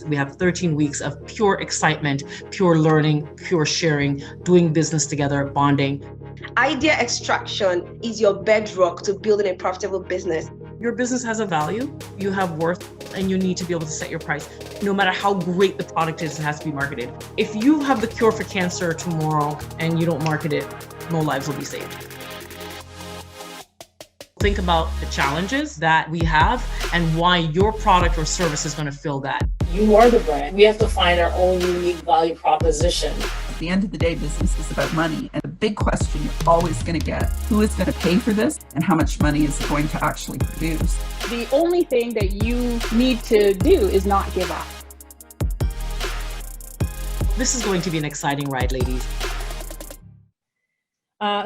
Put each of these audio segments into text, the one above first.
We have 13 weeks of pure excitement, pure learning, pure sharing, doing business together, bonding. Idea extraction is your bedrock to building a profitable business. Your business has a value, you have worth, and you need to be able to set your price. No matter how great the product is, it has to be marketed. If you have the cure for cancer tomorrow and you don't market it, no lives will be saved. Think about the challenges that we have and why your product or service is going to fill that. You are the brand. We have to find our own unique value proposition. At the end of the day, business is about money. And the big question you're always going to get, who is going to pay for this and how much money is it going to actually produce? The only thing that you need to do is not give up. This is going to be an exciting ride, ladies.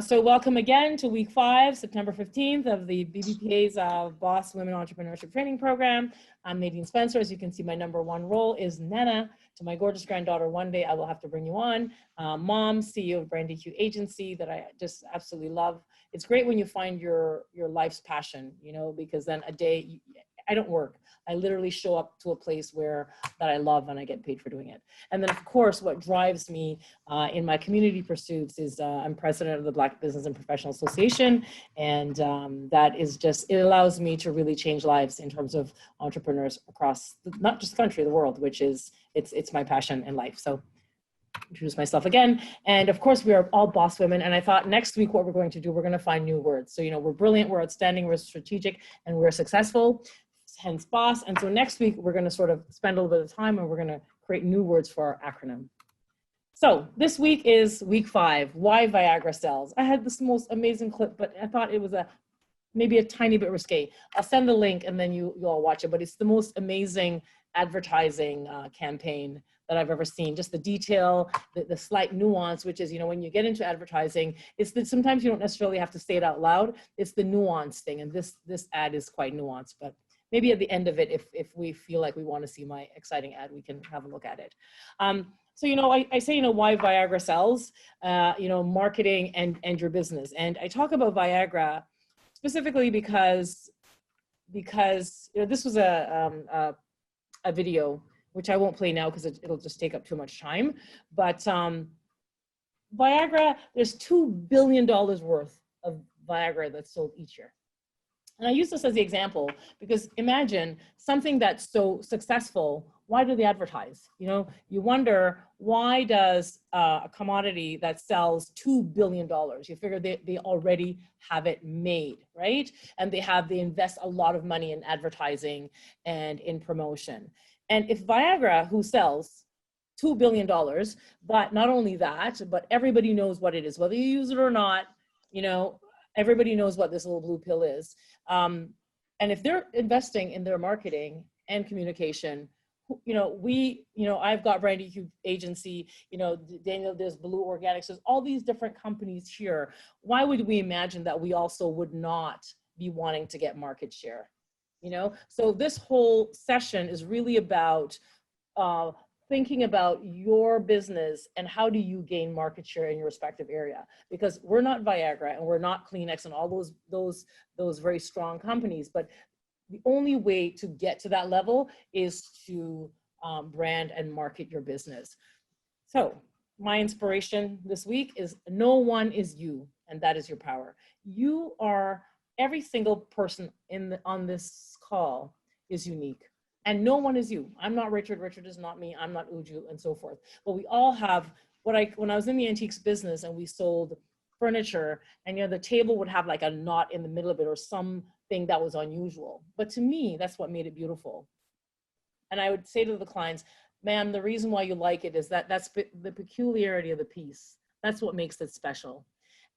So welcome again to week 5, September 15th of the BBPA'S Boss Women Entrepreneurship Training Program. I'm Nadine Spencer. As you can see, my #1 role is Nana to my gorgeous granddaughter. One day I will have to bring you on. Mom, CEO of Brand EQ Agency that I just absolutely love. It's great when you find your life's passion, you know, because then a day, I don't work. I literally show up to a place that I love and I get paid for doing it. And then of course, what drives me in my community pursuits is I'm president of the Black Business and Professional Association. And that is just, it allows me to really change lives in terms of entrepreneurs across, not just the country, the world, which is, it's my passion in life. So introduce myself again. And of course we are all boss women. And I thought next week, what we're going to do, we're going to find new words. So, you know, we're brilliant, we're outstanding, we're strategic, and we're successful. Hence boss. And so next week, we're going to sort of spend a little bit of time and we're going to create new words for our acronym. So this week is week 5, why Viagra sells. I had this most amazing clip, but I thought it was maybe a tiny bit risque. I'll send the link and then you all watch it, but it's the most amazing advertising campaign that I've ever seen. Just the detail, the slight nuance, which is, you know, when you get into advertising, it's that sometimes you don't necessarily have to say it out loud. It's the nuance thing. And this ad is quite nuanced, but maybe at the end of it, if we feel like we want to see my exciting ad, we can have a look at it. So, you know, I say, you know, why Viagra sells, you know, marketing and your business. And I talk about Viagra specifically because you know, this was a video, which I won't play now because it'll just take up too much time. But Viagra, there's $2 billion worth of Viagra that's sold each year. And I use this as the example because imagine something that's so successful, why do they advertise? You know, you wonder, why does a commodity that sells $2 billion, you figure they already have it made, right? And they invest a lot of money in advertising and in promotion. And if Viagra, who sells $2 billion, but not only that, but everybody knows what it is, whether you use it or not, you know, everybody knows what this little blue pill is. And if they're investing in their marketing and communication, you know, I've got Brand EQ Agency, you know, Daniel, there's Blue Organics, there's all these different companies here. Why would we imagine that we also would not be wanting to get market share? You know, so this whole session is really about thinking about your business and how do you gain market share in your respective area, because we're not Viagra and we're not Kleenex and all those very strong companies, but the only way to get to that level is to brand and market your business. So my inspiration this week is no one is you, and that is your power. You are, every single person on this call is unique. And no one is you. I'm not Richard. Richard is not me. I'm not Uju, and so forth. But we all have when I was in the antiques business and we sold furniture, and you know, the table would have like a knot in the middle of it or something that was unusual. But to me, that's what made it beautiful. And I would say to the clients, ma'am, the reason why you like it is that's the peculiarity of the piece. That's what makes it special.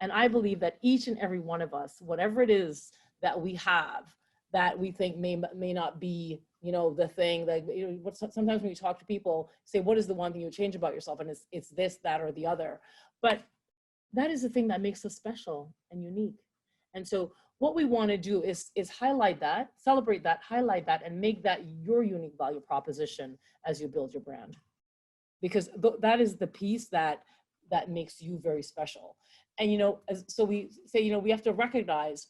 And I believe that each and every one of us, whatever it is that we have, that we think may not be, you know, the thing that, you know, sometimes when you talk to people, say, what is the one thing you change about yourself? And it's this, that, or the other. But that is the thing that makes us special and unique. And so what we want to do is highlight that, celebrate that, highlight that, and make that your unique value proposition as you build your brand. Because that is the piece that makes you very special. And, you know, so we say, you know, we have to recognize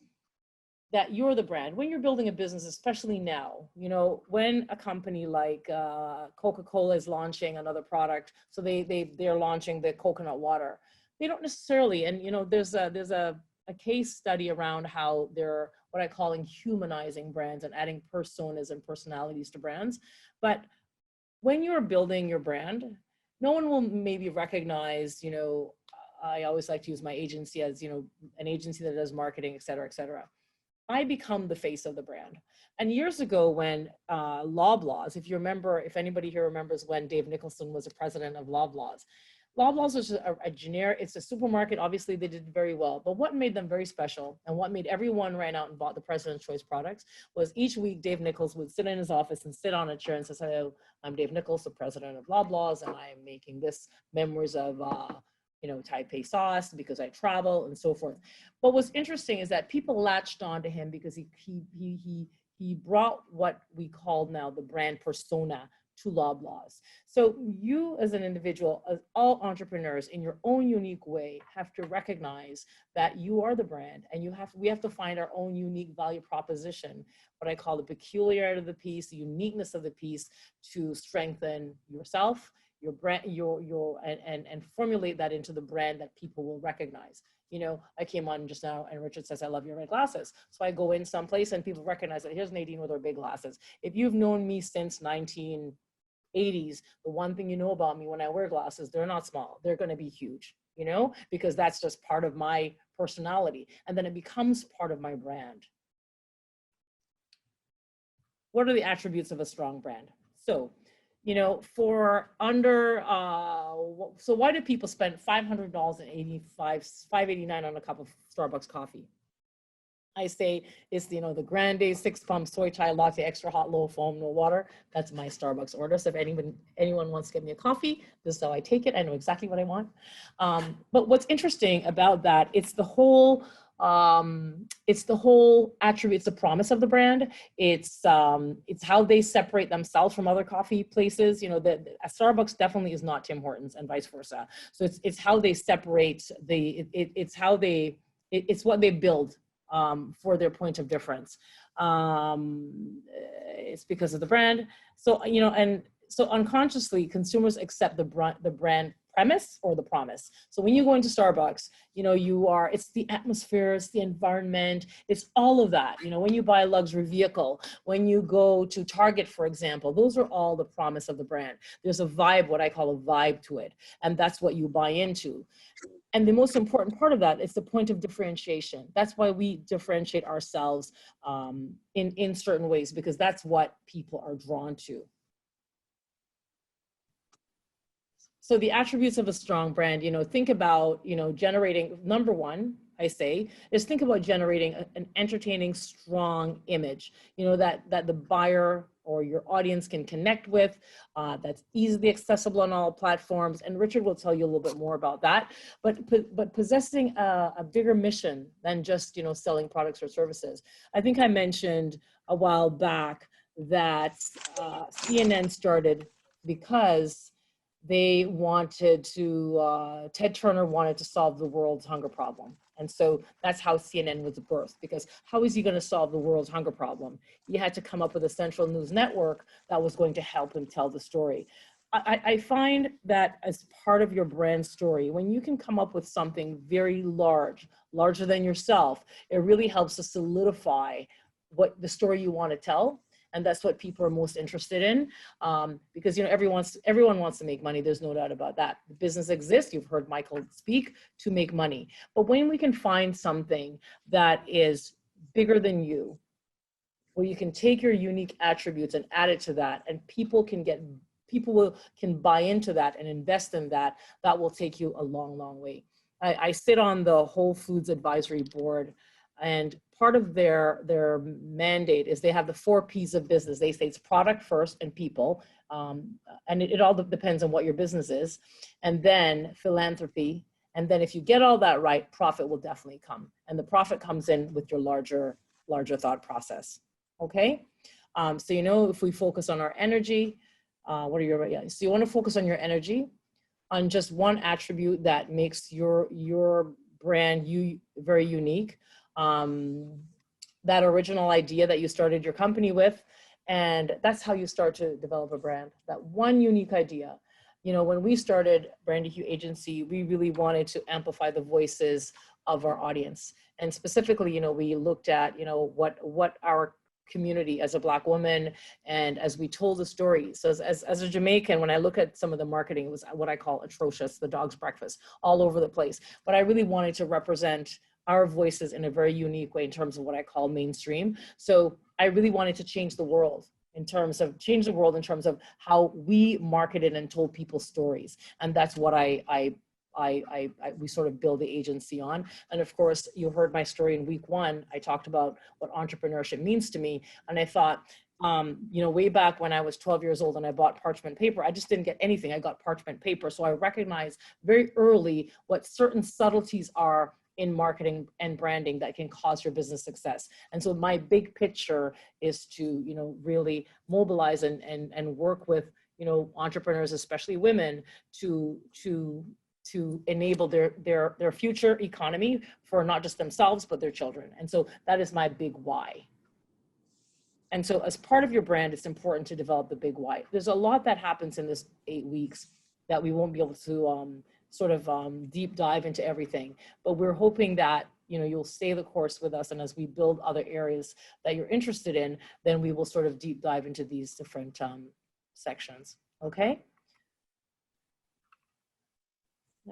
that you're the brand. When you're building a business, especially now, you know, when a company like Coca-Cola is launching another product, so they're launching the coconut water, they don't necessarily, and you know, there's a case study around how they're what I call humanizing brands and adding personas and personalities to brands. But when you're building your brand, no one will maybe recognize, you know, I always like to use my agency as, you know, an agency that does marketing, et cetera, et cetera. I become the face of the brand. And years ago when Loblaws, if you remember, if anybody here remembers when Dave Nicholson was the president of Loblaws, Loblaws was a generic, it's a supermarket, obviously they did very well, but what made them very special and what made everyone ran out and bought the President's Choice products was each week Dave Nichols would sit in his office and sit on a chair and say, hello, I'm Dave Nichols, the president of Loblaws, and I am making this memories of, you know, Taipei sauce because I travel and so forth. What was interesting is that people latched on to him because he brought what we call now the brand persona to Loblaws. So you as an individual, as all entrepreneurs in your own unique way, have to recognize that you are the brand, and we have to find our own unique value proposition, what I call the peculiarity of the piece, the uniqueness of the piece, to strengthen yourself, your brand, and formulate that into the brand that people will recognize. You know, I came on just now and Richard says, I love your red glasses. So I go in someplace and people recognize that here's Nadine with her big glasses. If you've known me since 1980s, the one thing you know about me when I wear glasses, they're not small, they're going to be huge, you know, because that's just part of my personality. And then it becomes part of my brand. What are the attributes of a strong brand? So, you know, for under, so why do people spend $500 and $5.89 on a cup of Starbucks coffee? I say it's, you know, the grande 6-pump soy chai latte, extra hot, low foam, no water. That's my Starbucks order. So if anyone wants to get me a coffee, this is how I take it. I know exactly what I want. But what's interesting about that, it's the whole attribute, it's the promise of the brand. It's how they separate themselves from other coffee places. You know, Starbucks definitely is not Tim Hortons and vice versa. So it's how they separate it's what they build for their point of difference. It's because of the brand. So, you know, and so unconsciously consumers accept the brand premise or the promise. So when you go into Starbucks, you know, it's the atmosphere, it's the environment, it's all of that. You know, when you buy a luxury vehicle, when you go to Target, for example, those are all the promise of the brand. There's a vibe, what I call a vibe to it. And that's what you buy into. And the most important part of that is the point of differentiation. That's why we differentiate ourselves in certain ways, because that's what people are drawn to. So the attributes of a strong brand, you know, think about, you know, generating, number one, I say, is think about generating an entertaining, strong image, you know, that the buyer or your audience can connect with, that's easily accessible on all platforms. And Richard will tell you a little bit more about that. But possessing a bigger mission than just, you know, selling products or services. I think I mentioned a while back that CNN started because they wanted to, Ted Turner wanted to solve the world's hunger problem. And so that's how CNN was birthed, because how is he going to solve the world's hunger problem? He had to come up with a central news network that was going to help him tell the story. I find that as part of your brand story, when you can come up with something very large, larger than yourself, it really helps to solidify what the story you want to tell. And that's what people are most interested in, because, you know, everyone wants to make money. There's no doubt about that. The business exists. You've heard Michael speak, to make money. But when we can find something that is bigger than you, where you can take your unique attributes and add it to that, and people can buy into that and invest in that, that will take you a long, long way. I sit on the Whole Foods Advisory Board, and part of their mandate is they have the 4 P's of business. They say it's product first and people, and it all depends on what your business is, and then philanthropy, and then if you get all that right, profit will definitely come, and the profit comes in with your larger thought process. Okay, so, you know, if we focus on our energy, so you want to focus on your energy, on just one attribute that makes your brand very unique. that original idea that you started your company with. And that's how you start to develop a brand, that one unique idea. You know, when we started Brandy Hugh Agency, we really wanted to amplify the voices of our audience. And specifically, you know, we looked at, you know, what our community as a Black woman, and as we told the story. So as a Jamaican, when I look at some of the marketing, it was what I call atrocious, the dog's breakfast, all over the place. But I really wanted to represent our voices in a very unique way in terms of what I call mainstream. So I really wanted to change the world in terms of how we marketed and told people stories. And that's what we sort of build the agency on. And of course, you heard my story in week 1. I talked about what entrepreneurship means to me. And I thought, you know, way back when I was 12 years old and I bought parchment paper, I just didn't get anything. I got parchment paper. So I recognized very early what certain subtleties are in marketing and branding that can cause your business success. And so my big picture is to, you know, really mobilize and work with, you know, entrepreneurs, especially women, to enable their future economy for not just themselves, but their children. And so that is my big why. And so as part of your brand, it's important to develop the big why. There's a lot that happens in this 8 weeks that we won't be able to deep dive into everything, but we're hoping that, you know, you'll stay the course with us. And as we build other areas that you're interested in, then we will sort of deep dive into these different sections. Okay.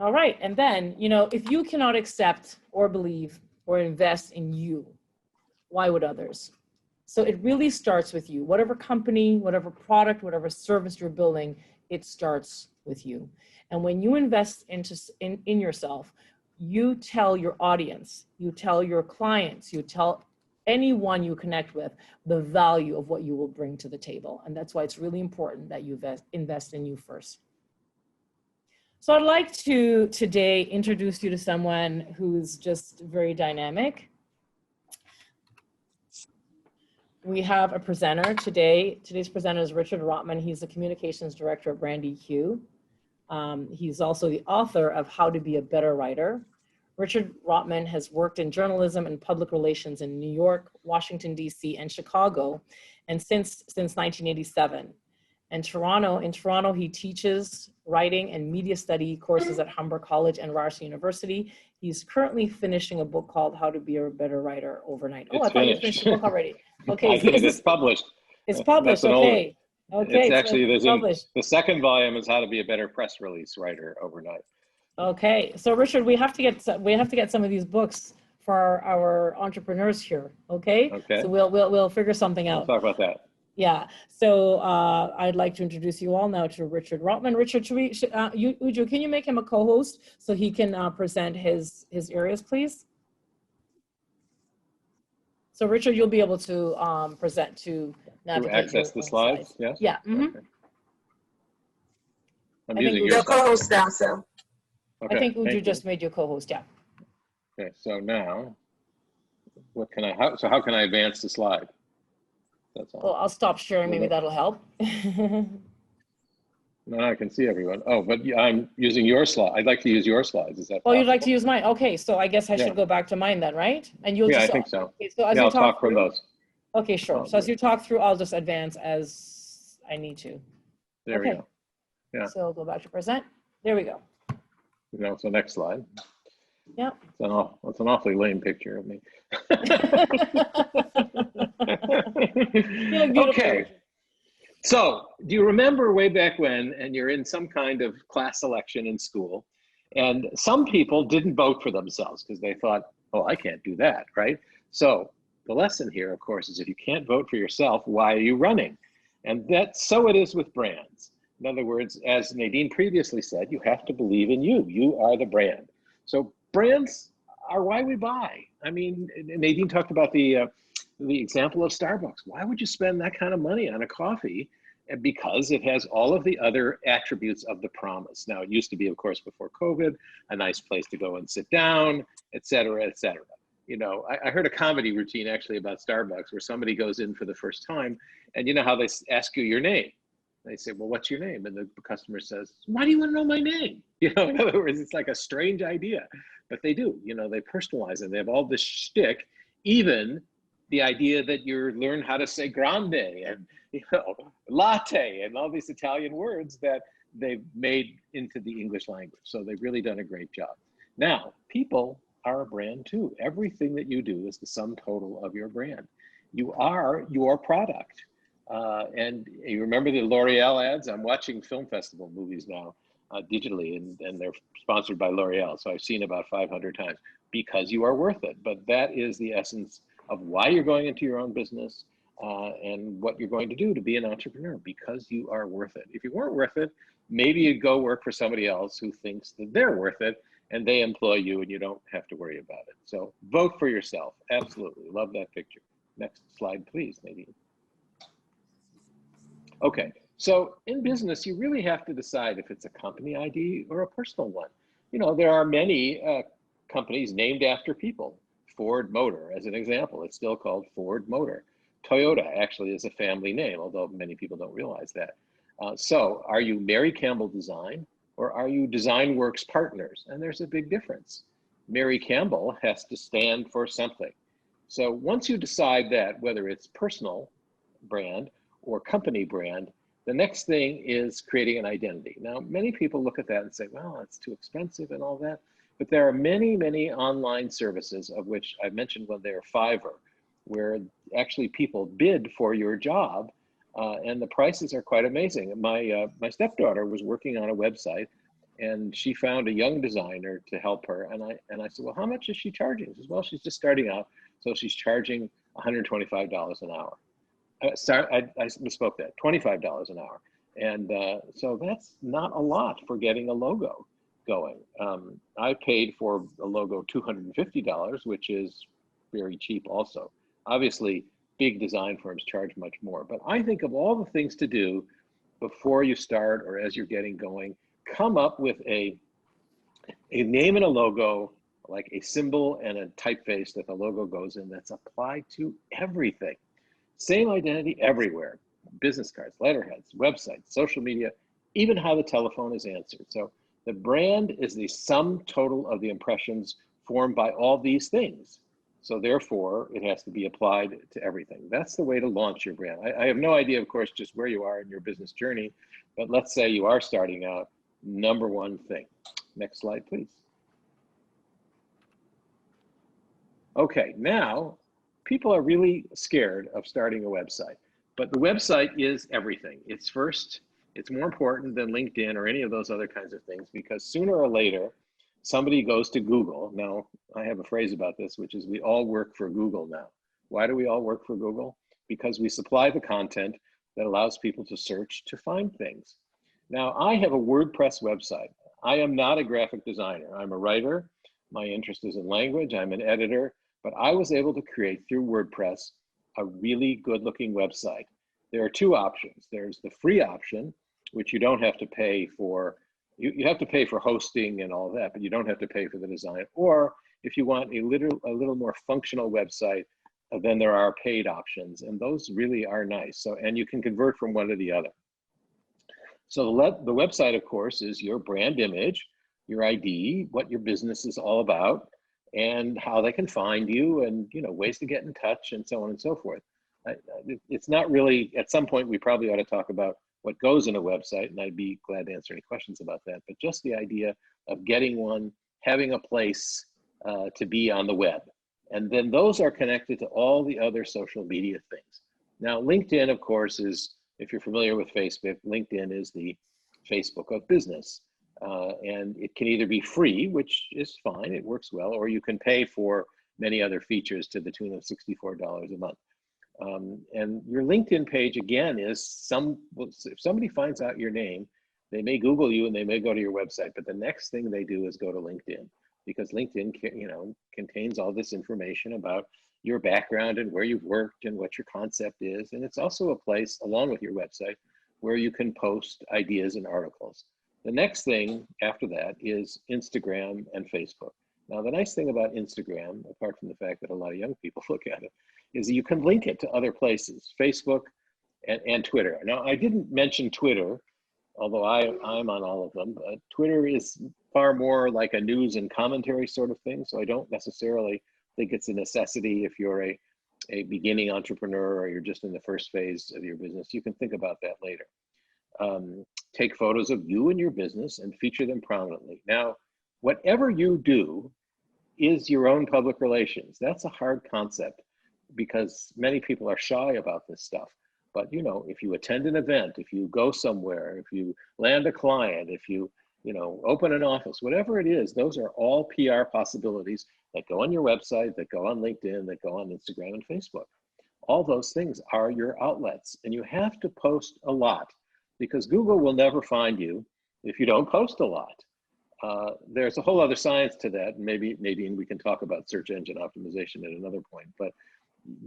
All right. And then, you know, if you cannot accept or believe or invest in you, why would others? So it really starts with you. Whatever company, whatever product, whatever service you're building, it starts with you. And when you invest in yourself, you tell your audience, you tell your clients, you tell anyone you connect with the value of what you will bring to the table. And that's why it's really important that you invest in you first. So I'd like to today introduce you to someone who's just very dynamic. We have a presenter today. Today's presenter is Richard Rotman. He's the communications director at Brandy Hugh. He's also the author of How to Be a Better Writer. Richard Rotman has worked in journalism and public relations in New York, Washington, D.C., and Chicago, and since 1987. In Toronto, he teaches writing and media study courses at Humber College and Ryerson University. He's currently finishing a book called How to Be a Better Writer Overnight. Oh, I thought you finished the book already. Okay, it's published. It's published. Okay. Okay, it's actually the second volume is How to Be a Better Press Release Writer Overnight. Okay, so Richard, we have to get some of these books for our entrepreneurs here. Okay. Okay. So we'll figure something out. We'll talk about that. Yeah. So I'd like to introduce you all now to Richard Rotman. Richard, Uju, can you make him a co-host so he can present his areas, please? So Richard, you'll be able to present to access the slides. Yes. Yeah. Mm-hmm. Okay. I'm using your co-host now, so. Okay, I think Uju just made you co-host. Yeah. Okay. So now, how can I advance the slide? That's all. Well, I'll stop sharing. Maybe that'll help. No, I can see everyone. Oh, but I'm using your slide. I'd like to use your slides. Is that possible? Oh, you'd like to use mine? Okay, so I guess I should go back to mine then, right? And you'll I think so. Okay, so as you I'll talk from those. Okay, sure. So as you talk through, I'll just advance as I need to. There we go. Yeah. So go back to present. There we go. So next slide. Yeah. It's an awfully lame picture of me. Okay. So do you remember way back when, and you're in some kind of class selection in school, and some people didn't vote for themselves because they thought, oh, I can't do that, right? So the lesson here, of course, is if you can't vote for yourself, why are you running? And so it is with brands. In other words, as Nadine previously said, you have to believe in you. You are the brand. So brands are why we buy. I mean, Nadine talked about the example of Starbucks. Why would you spend that kind of money on a coffee? Because it has all of the other attributes of the promise. Now, it used to be, of course, before COVID, a nice place to go and sit down, et cetera, et cetera. You know, I heard a comedy routine actually about Starbucks where somebody goes in for the first time, and you know how they ask you your name? They say, well, what's your name? And the customer says, why do you want to know my name? You know, in other words, it's like a strange idea, but they do, you know, they personalize it. They have all this shtick, even the idea that you learn how to say grande and latte and all these Italian words that they've made into the English language. So they've really done a great job. Now, people are a brand too. Everything that you do is the sum total of your brand. You are your product. And you remember the L'Oreal ads? I'm watching film festival movies now digitally, and they're sponsored by L'Oreal. So I've seen about 500 times, because you are worth it. But that is the essence of why you're going into your own business and what you're going to do to be an entrepreneur, because you are worth it. If you weren't worth it, maybe you'd go work for somebody else who thinks that they're worth it, and they employ you and you don't have to worry about it. So vote for yourself. Absolutely. Love that picture. Next slide, please, Nadine. Okay, so in business, you really have to decide if it's a company ID or a personal one. You know, there are many companies named after people. Ford Motor, as an example, it's still called Ford Motor. Toyota actually is a family name, although many people don't realize that. So are you Mary Campbell Design, or are you Design Works Partners? And there's a big difference. Mary Campbell has to stand for something. So once you decide that, whether it's personal brand or company brand, the next thing is creating an identity. Now, many people look at that and say, well, it's too expensive and all that. But there are many, many online services, of which I mentioned one there, Fiverr, where actually people bid for your job, and the prices are quite amazing. My stepdaughter was working on a website, and she found a young designer to help her. And I said, well, how much is she charging? She says, well, she's just starting out, so she's charging $125 an hour. Sorry, I misspoke that, $25 an hour. And so that's not a lot for getting a logo going. I paid for a logo $250, which is very cheap also. Obviously, big design firms charge much more, but I think of all the things to do before you start or as you're getting going, come up with a name and a logo, like a symbol and a typeface that the logo goes in, that's applied to everything. Same identity everywhere. Business cards, letterheads, websites, social media, even how the telephone is answered. So the brand is the sum total of the impressions formed by all these things. So therefore, it has to be applied to everything. That's the way to launch your brand. I have no idea, of course, just where you are in your business journey, but let's say you are starting out, number one thing. Next slide, please. Okay, now people are really scared of starting a website, but the website is everything. It's more important than LinkedIn or any of those other kinds of things, because sooner or later, somebody goes to Google. Now, I have a phrase about this, which is we all work for Google now. Why do we all work for Google? Because we supply the content that allows people to search to find things. Now, I have a WordPress website. I am not a graphic designer. I'm a writer. My interest is in language. I'm an editor, but I was able to create through WordPress a really good looking website. There are two options. There's the free option, which you don't have to pay for. You have to pay for hosting and all that, but you don't have to pay for the design. Or if you want a little more functional website, then there are paid options, and those really are nice. So, and you can convert from one to the other. So the website, of course, is your brand image, your ID, what your business is all about, and how they can find you, and ways to get in touch, and so on and so forth. It's not really, at some point we probably ought to talk about what goes in a website, and I'd be glad to answer any questions about that, but just the idea of getting one, having a place to be on the web. And then those are connected to all the other social media things. Now, LinkedIn, of course, is, if you're familiar with Facebook, LinkedIn is the Facebook of business. And it can either be free, which is fine, it works well, or you can pay for many other features to the tune of $64 a month. And your LinkedIn page, again, is if somebody finds out your name, they may Google you and they may go to your website, but the next thing they do is go to LinkedIn, because LinkedIn contains all this information about your background and where you've worked and what your concept is. And it's also a place, along with your website, where you can post ideas and articles. The next thing after that is Instagram and Facebook. Now, the nice thing about Instagram, apart from the fact that a lot of young people look at it, is that you can link it to other places, Facebook and Twitter. Now, I didn't mention Twitter, although I'm on all of them, but Twitter is far more like a news and commentary sort of thing, so I don't necessarily think it's a necessity if you're a a beginning entrepreneur or you're just in the first phase of your business, you can think about that later. Take photos of you and your business and feature them prominently. Now, whatever you do is your own public relations. That's a hard concept because many people are shy about this stuff. But you know, if you attend an event, if you go somewhere, if you land a client, if you open an office, whatever it is, those are all PR possibilities that go on your website, that go on LinkedIn, that go on Instagram and Facebook. All those things are your outlets, and you have to post a lot because Google will never find you if you don't post a lot. There's a whole other science to that. Maybe, Nadine, we can talk about search engine optimization at another point, but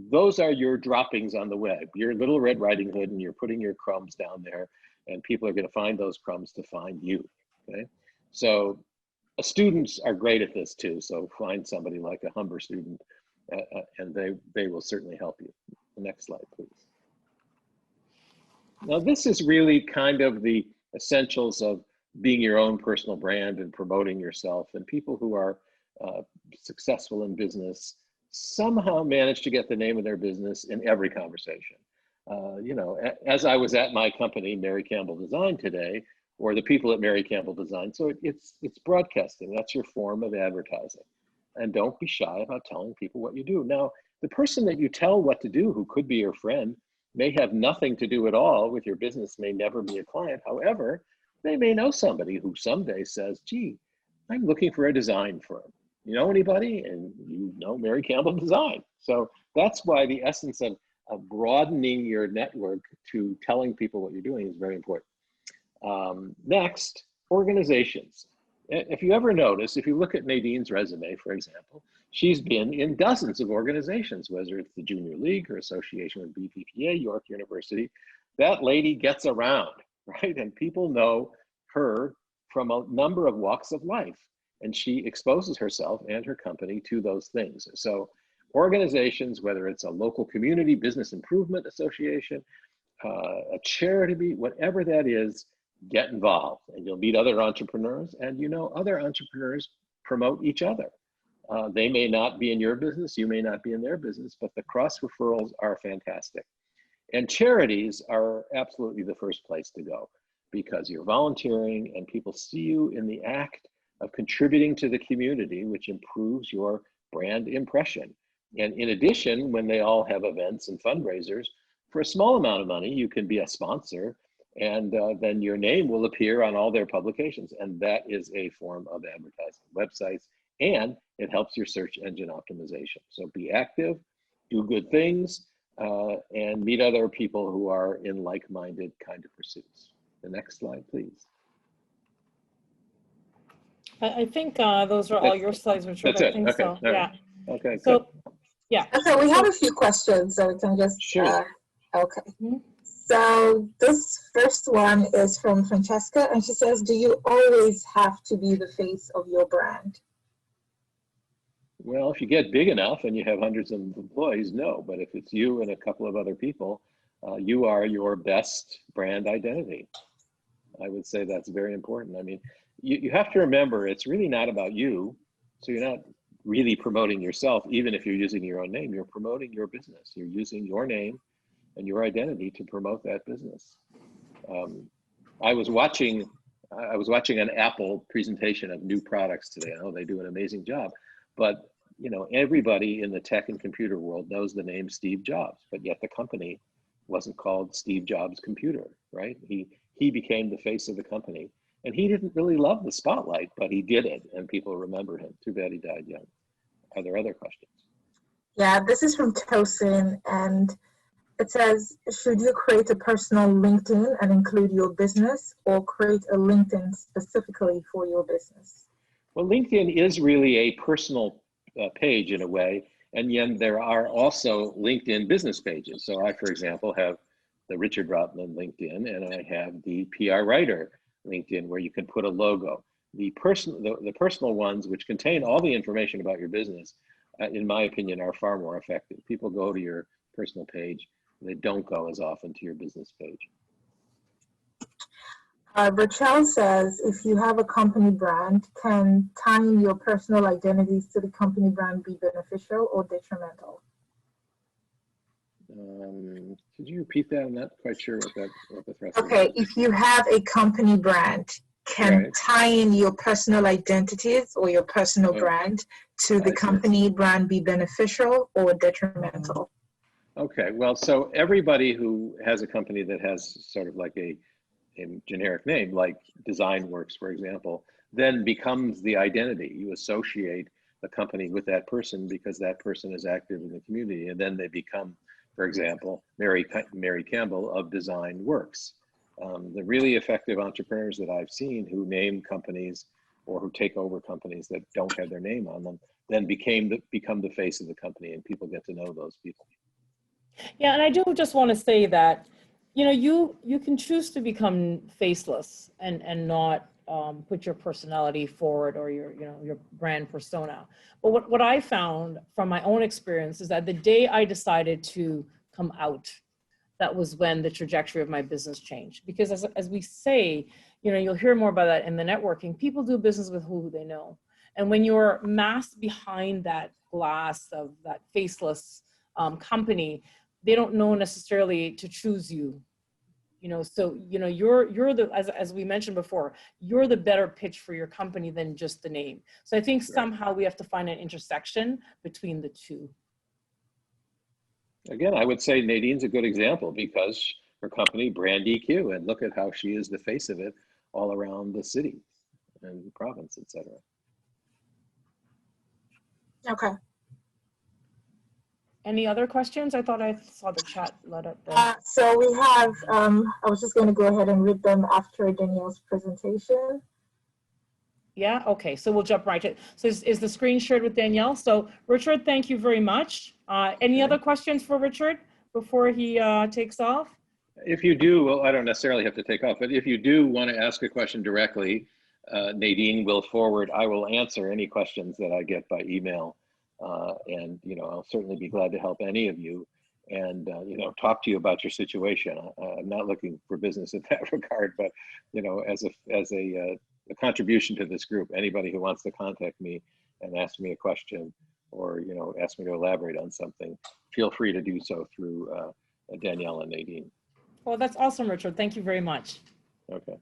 those are your droppings on the web, your little Red Riding Hood, and you're putting your crumbs down there, and people are going to find those crumbs to find you. Okay, so students are great at this too. So find somebody like a Humber student, and they will certainly help you. The next slide, please. Now, this is really kind of the essentials of being your own personal brand and promoting yourself. And people who are successful in business somehow manage to get the name of their business in every conversation. As I was at my company, Mary Campbell Design today, or the people at Mary Campbell Design. So it's broadcasting. That's your form of advertising. And don't be shy about telling people what you do. Now, the person that you tell what to do, who could be your friend, may have nothing to do at all with your business, may never be a client. However, they may know somebody who someday says, gee, I'm looking for a design firm. You know anybody? And you know Mary Campbell Design. So that's why the essence of broadening your network to telling people what you're doing is very important. Next, organizations. If you ever notice, if you look at Nadine's resume, for example, she's been in dozens of organizations, whether it's the Junior League, her association with BBPA, York University. That lady gets around, right? And people know her from a number of walks of life, and she exposes herself and her company to those things. So organizations, whether it's a local community business improvement association, a charity, whatever that is, get involved, and you'll meet other entrepreneurs, and other entrepreneurs promote each other. They may not be in your business, you may not be in their business, but the cross referrals are fantastic. And charities are absolutely the first place to go because you're volunteering and people see you in the act of contributing to the community, which improves your brand impression. And in addition, when they all have events and fundraisers, for a small amount of money, you can be a sponsor, and then your name will appear on all their publications. And that is a form of advertising, websites, and it helps your search engine optimization. So be active, do good things, and meet other people who are in like-minded kind of pursuits. The next slide, please. I think those are all your slides, Richard. That's it. I think Okay. so. All Yeah. right. Okay. So, good. yeah. Okay, we have a few questions, so we can just. Sure. Okay. Mhm. So this first one is from Francesca, and she says, do you always have to be the face of your brand? Well, if you get big enough and you have hundreds of employees, no. But if it's you and a couple of other people, you are your best brand identity. I would say that's very important. I mean, you have to remember, it's really not about you. So you're not really promoting yourself, even if you're using your own name. You're promoting your business. You're using your name and your identity to promote that business. I was watching an Apple presentation of new products today. I know they do an amazing job, but everybody in the tech and computer world knows the name Steve Jobs, but yet the company wasn't called Steve Jobs Computer, right? He became the face of the company, and he didn't really love the spotlight, but he did it, and people remember him. Too bad he died young. Are there other questions? Yeah, this is from Tosin, and it says, should you create a personal LinkedIn and include your business, or create a LinkedIn specifically for your business? Well, LinkedIn is really a personal page in a way, and then there are also LinkedIn business pages. So I, for example, have the Richard Rotman LinkedIn, and I have the PR Writer LinkedIn, where you can put a logo. The personal ones, which contain all the information about your business, in my opinion, are far more effective. People go to your personal page. They don't go as often to your business page. Rachel says, if you have a company brand, can tying your personal identities to the company brand be beneficial or detrimental? Could you repeat that? I'm not quite sure what the thrust Okay, is. if you have a company brand, can Right. tie in your personal identities or your personal Oh, brand to the I see. company brand be beneficial or detrimental? Okay, well, so everybody who has a company that has sort of like a generic name, like DesignWorks, for example, then becomes the identity. You associate the company with that person because that person is active in the community, and then they become, for example, Mary Campbell of DesignWorks. The really effective entrepreneurs that I've seen who name companies or who take over companies that don't have their name on them, then become the face of the company, and people get to know those people. Yeah, and I do just want to say that, you know, you can choose to become faceless and not put your personality forward or your brand persona. But what I found from my own experience is that the day I decided to come out, that was when the trajectory of my business changed. Because as we say, you know, you'll hear more about that in the networking. People do business with who they know. And when you're masked behind that glass of that faceless company, they don't know necessarily to choose you. You know, so, you know, you're the, as we mentioned before, you're the better pitch for your company than just the name. So I think somehow we have to find an intersection between the two. Again, I would say Nadine's a good example because her company, Brand EQ, and look at how she is the face of it all around the city and province, etc. Okay. Any other questions? I thought I saw the chat let up there. So we have, I was just going to go ahead and read them after Danielle's presentation. Yeah, okay, so we'll jump right to it. So is the screen shared with Danielle? So Richard, thank you very much. Any other questions for Richard before he takes off? If you do, well, I don't necessarily have to take off, but if you do want to ask a question directly, Nadine will forward, I will answer any questions that I get by email. And, you know, I'll certainly be glad to help any of you and, you know, talk to you about your situation. I'm not looking for business in that regard, but, you know, as a contribution to this group, anybody who wants to contact me and ask me a question or, you know, ask me to elaborate on something, feel free to do so through Danielle and Nadine. Well, that's awesome, Richard. Thank you very much. Okay.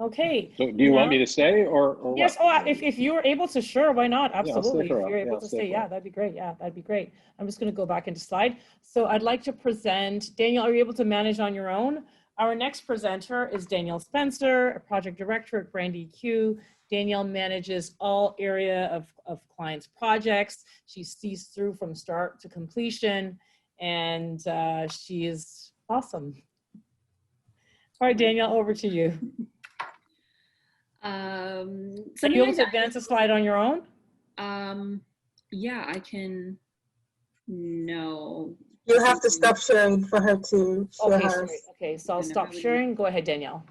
Okay. So do you want me to stay or yes, what? if you were able to, sure, why not? Absolutely. Yeah, if you're able to stay, yeah, that'd be great. Yeah, that'd be great. I'm just going to go back into slide. So I'd like to present, Danielle, are you able to manage on your own? Our next presenter is Danielle Spencer, a project director at Brand EQ. Danielle manages all area of clients' projects. She sees through from start to completion, and she is awesome. All right, Danielle, over to you. So are you able to advance a slide on your own? Yeah, I can. No. You have to stop sharing for her to share okay, hers. sorry. Okay, so I'll stop sharing. Go ahead, Danielle.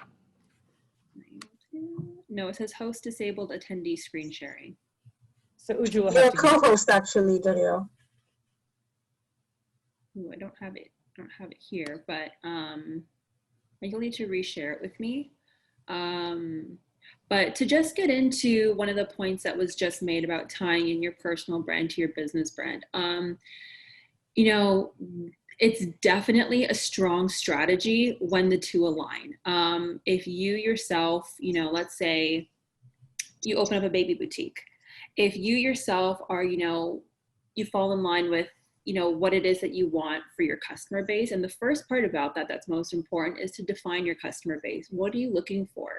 No, it says host disabled attendee screen sharing. So Uju will You're have a to co-host actually, Danielle. Ooh, I don't have it here, but you'll need to reshare it with me. But to just get into one of the points that was just made about tying in your personal brand to your business brand, you know, it's definitely a strong strategy when the two align. If you yourself, you know, let's say you open up a baby boutique. If you yourself are, you know, you fall in line with, you know, what it is that you want for your customer base. And the first part about that that's most important is to define your customer base. What are you looking for?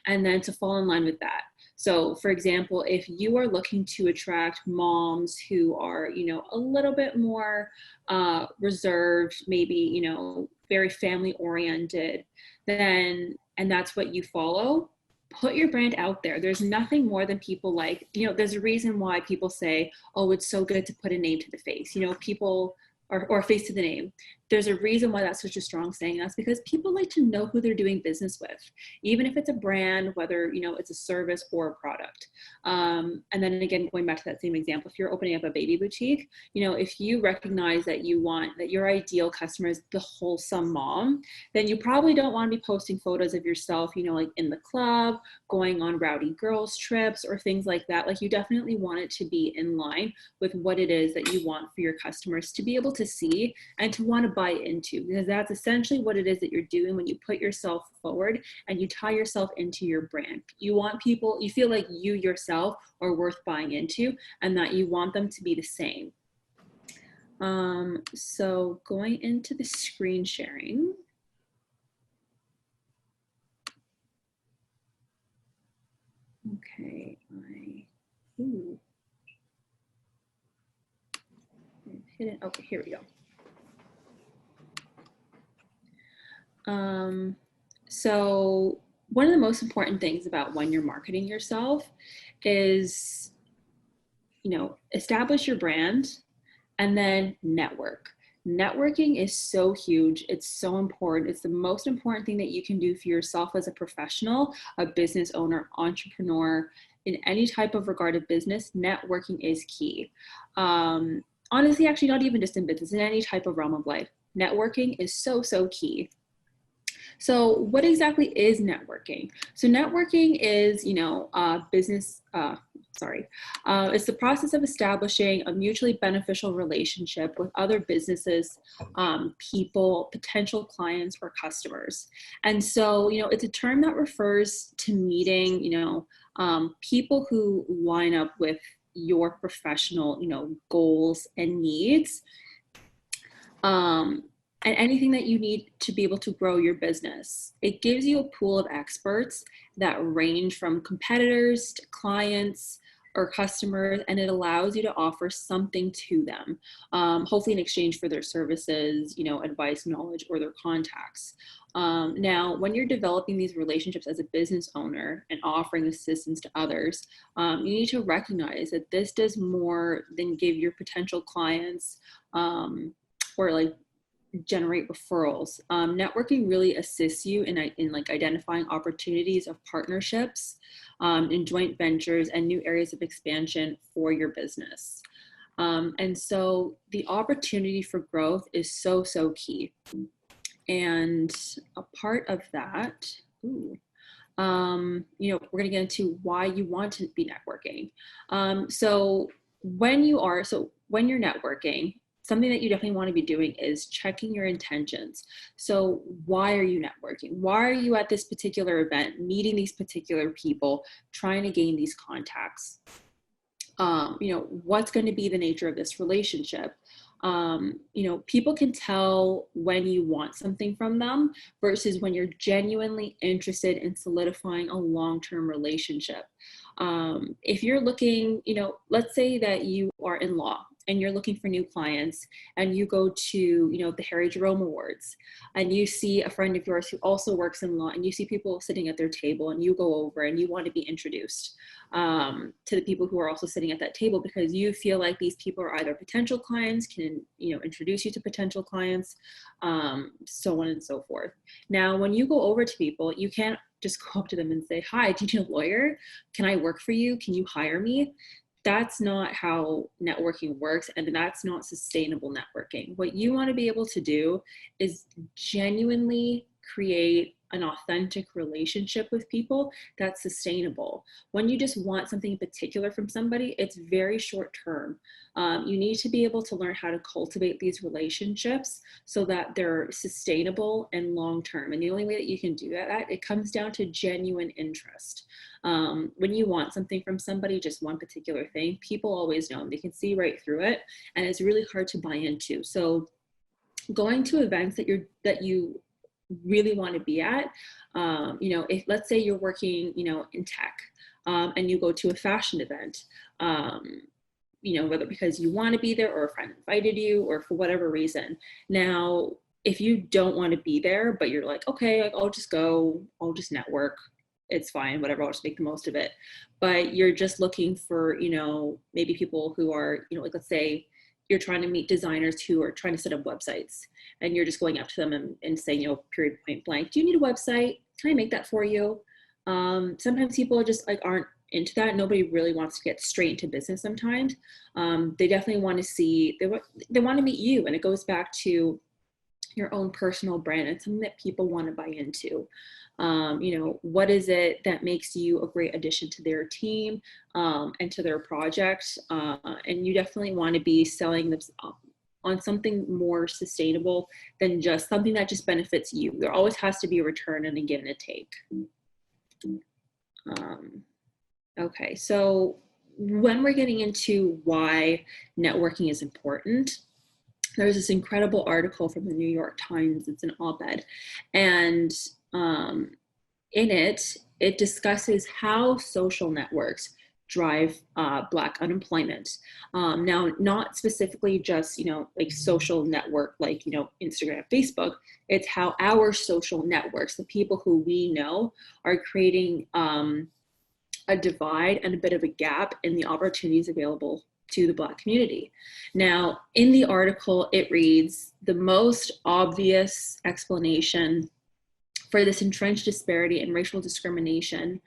And then to fall in line with that. So for example, if you are looking to attract moms who are, you know, a little bit more reserved, maybe, you know, very family oriented, then, and that's what you follow, put your brand out there. There's nothing more than people like, you know, there's a reason why people say, oh, it's so good to put a name to the face. You know, people or face to the name. There's a reason why that's such a strong saying. That's because people like to know who they're doing business with, even if it's a brand, whether, you know, it's a service or a product. And then again, going back to that same example, if you're opening up a baby boutique, you know, if you recognize that you want, that your ideal customer is the wholesome mom, then you probably don't want to be posting photos of yourself, you know, like in the club, going on rowdy girls trips or things like that. Like, you definitely want it to be in line with what it is that you want for your customers to be able to see and to want to buy into, because that's essentially what it is that you're doing when you put yourself forward and you tie yourself into your brand. You want people, you feel like you yourself are worth buying into and that you want them to be the same. So going into the screen sharing. Okay, okay, here we go. So one of the most important things about when you're marketing yourself is, you know, establish your brand and then network. Networking is so huge. It's so important. It's the most important thing that you can do for yourself as a professional, a business owner, entrepreneur, in any type of regarded business. Networking is key. Honestly, actually, not even just in business, in any type of realm of life. Networking is so, so key. So what exactly is networking? So networking is, you know, it's the process of establishing a mutually beneficial relationship with other businesses, people, potential clients, or customers. And so, you know, it's a term that refers to meeting, you know, people who line up with your professional, you know, goals and needs. And anything that you need to be able to grow your business. It gives you a pool of experts that range from competitors to clients or customers, and it allows you to offer something to them, hopefully in exchange for their services, you know, advice, knowledge, or their contacts. Now, when you're developing these relationships as a business owner and offering assistance to others, you need to recognize that this does more than give your potential clients or like generate referrals. Networking really assists you in like identifying opportunities of partnerships, in joint ventures and new areas of expansion for your business. And so the opportunity for growth is so, so key. And a part of that, you know, we're going to get into why you want to be networking. So when you're networking, something that you definitely want to be doing is checking your intentions. So why are you networking? Why are you at this particular event, meeting these particular people, trying to gain these contacts? You know, what's going to be the nature of this relationship? You know, people can tell when you want something from them versus when you're genuinely interested in solidifying a long-term relationship. If you're looking, you know, let's say that you are in law and you're looking for new clients and you go to, you know, the Harry Jerome Awards and you see a friend of yours who also works in law and you see people sitting at their table and you go over and you want to be introduced to the people who are also sitting at that table because you feel like these people are either potential clients, can, you know, introduce you to potential clients, so on and so forth. Now, when you go over to people, you can't just go up to them and say, hi, do you need a lawyer? Can I work for you? Can you hire me? That's not how networking works, and that's not sustainable networking. What you want to be able to do is genuinely create an authentic relationship with people that's sustainable. When you just want something in particular from somebody, it's very short term. You need to be able to learn how to cultivate these relationships so that they're sustainable and long term. And the only way that you can do that, it comes down to genuine interest. When you want something from somebody, just one particular thing, people always know, and they can see right through it, and it's really hard to buy into. So going to events that you really want to be at, you know, if let's say you're working, you know, in tech, and you go to a fashion event, you know, whether because you want to be there or a friend invited you or for whatever reason. Now, if you don't want to be there, but you're like, okay, like, I'll just go, I'll just network, it's fine, whatever, I'll just make the most of it. But you're just looking for, you know, maybe people who are, you know, like, let's say you're trying to meet designers who are trying to set up websites, and you're just going up to them and saying, you know, period, point blank, do you need a website? Can I make that for you? Sometimes people are just like aren't into that. Nobody really wants to get straight into business sometimes. They definitely want to see, they want to meet you, and it goes back to your own personal brand and something that people want to buy into. You know, what is it that makes you a great addition to their team and to their project? And you definitely want to be selling this on something more sustainable than just something that just benefits you. There always has to be a return and a give and a take. Okay, so when we're getting into why networking is important, there's this incredible article from the New York Times. It's an op-ed, and in it discusses how social networks drive Black unemployment. Now, not specifically just, you know, like social network, like, you know, Instagram, Facebook. It's how our social networks, the people who we know, are creating a divide and a bit of a gap in the opportunities available to the Black community. Now, in the article, it reads, the most obvious explanation for this entrenched disparity and racial discrimination.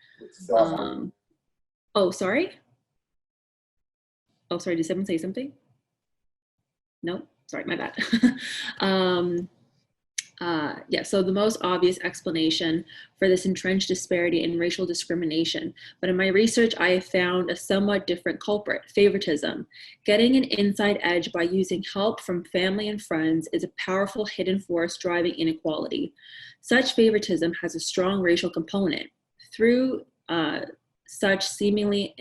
Oh, sorry? Oh, sorry, did someone say something? No, sorry, my bad. Yeah, so the most obvious explanation for this entrenched disparity and racial discrimination. But in my research, I have found a somewhat different culprit: favoritism. Getting an inside edge by using help from family and friends is a powerful hidden force driving inequality. Such favoritism has a strong racial component. Through such seemingly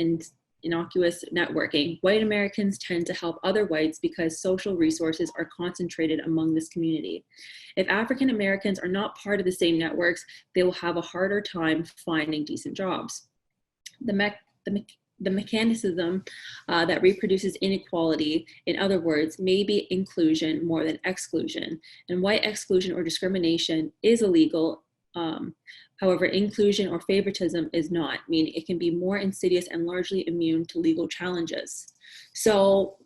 innocuous networking, white Americans tend to help other whites because social resources are concentrated among this community. If African Americans are not part of the same networks, they will have a harder time finding decent jobs. The mechanism that reproduces inequality, in other words, may be inclusion more than exclusion, and white exclusion or discrimination is illegal. However, inclusion or favoritism is not, meaning it can be more insidious and largely immune to legal challenges. So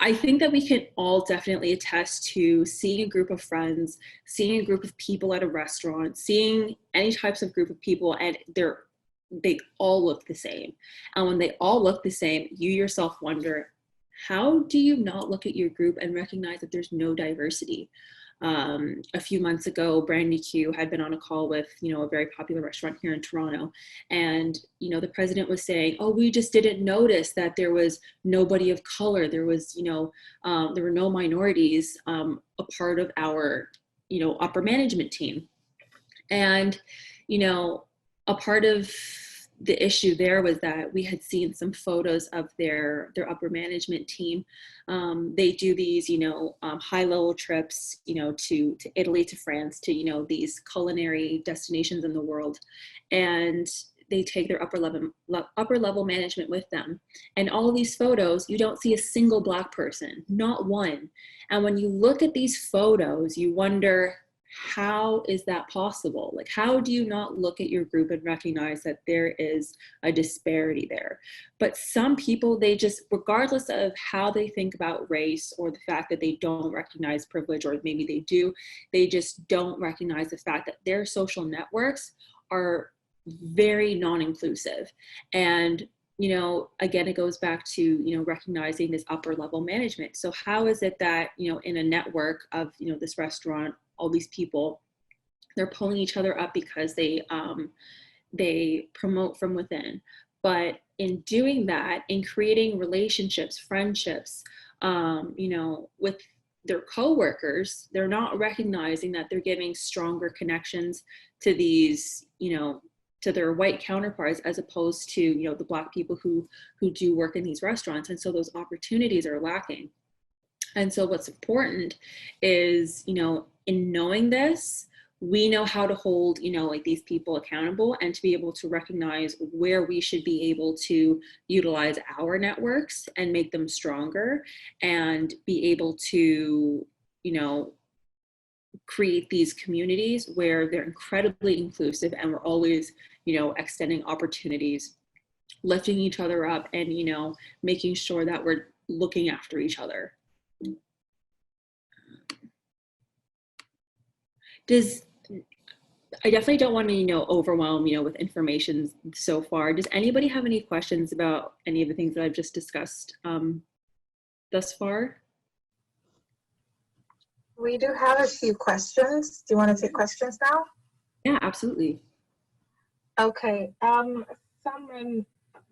I think that we can all definitely attest to seeing a group of friends, seeing a group of people at a restaurant, seeing any types of group of people, and they all look the same. And when they all look the same, you yourself wonder, how do you not look at your group and recognize that there's no diversity? A few months ago, Brandy Q had been on a call with, you know, a very popular restaurant here in Toronto. And, you know, the president was saying, oh, we just didn't notice that there was nobody of color. There was, you know, there were no minorities a part of our, you know, upper management team. And, you know, a part of the issue there was that we had seen some photos of their upper management team. They do these, you know, high level trips, you know, to Italy, to France, to, you know, these culinary destinations in the world. And they take their upper level management with them. And all of these photos, you don't see a single Black person, not one. And when you look at these photos, you wonder, how is that possible? Like, how do you not look at your group and recognize that there is a disparity there? But some people, they just, regardless of how they think about race or the fact that they don't recognize privilege, or maybe they do, they just don't recognize the fact that their social networks are very non-inclusive. And, you know, again, it goes back to, you know, recognizing this upper level management. So how is it that, you know, in a network of, you know, this restaurant, all these people, they're pulling each other up because they promote from within. But in doing that, in creating relationships, friendships, you know, with their coworkers, they're not recognizing that they're giving stronger connections to these, you know, to their white counterparts, as opposed to, you know, the Black people who do work in these restaurants. And so those opportunities are lacking. And so what's important is, you know, in knowing this, we know how to hold, you know, like these people accountable, and to be able to recognize where we should be able to utilize our networks and make them stronger, and be able to, you know, create these communities where they're incredibly inclusive, and we're always, you know, extending opportunities, lifting each other up, and, you know, making sure that we're looking after each other. I definitely don't want to, overwhelm, with information so far. Does anybody have any questions about any of the things that I've just discussed thus far? We do have a few questions. Do you want to take questions now? Yeah, absolutely. Okay. Someone,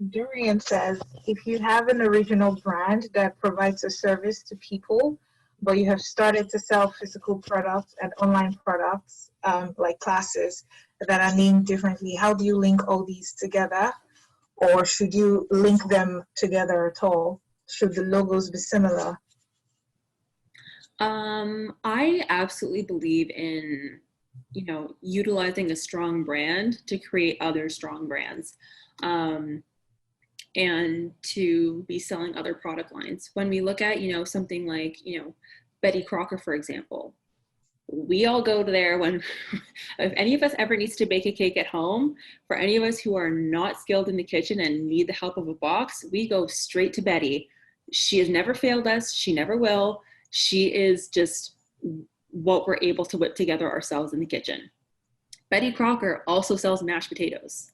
Durian says, if you have an original brand that provides a service to people, but you have started to sell physical products and online products, like classes that are named differently, how do you link all these together? Or should you link them together at all? Should the logos be similar? I absolutely believe in, utilizing a strong brand to create other strong brands, and to be selling other product lines. When we look at, something like, Betty Crocker, for example, we all go to there when, if any of us ever needs to bake a cake at home, for any of us who are not skilled in the kitchen and need the help of a box, we go straight to Betty. She has never failed us. She never will. She is just what we're able to whip together ourselves in the kitchen. Betty Crocker also sells mashed potatoes.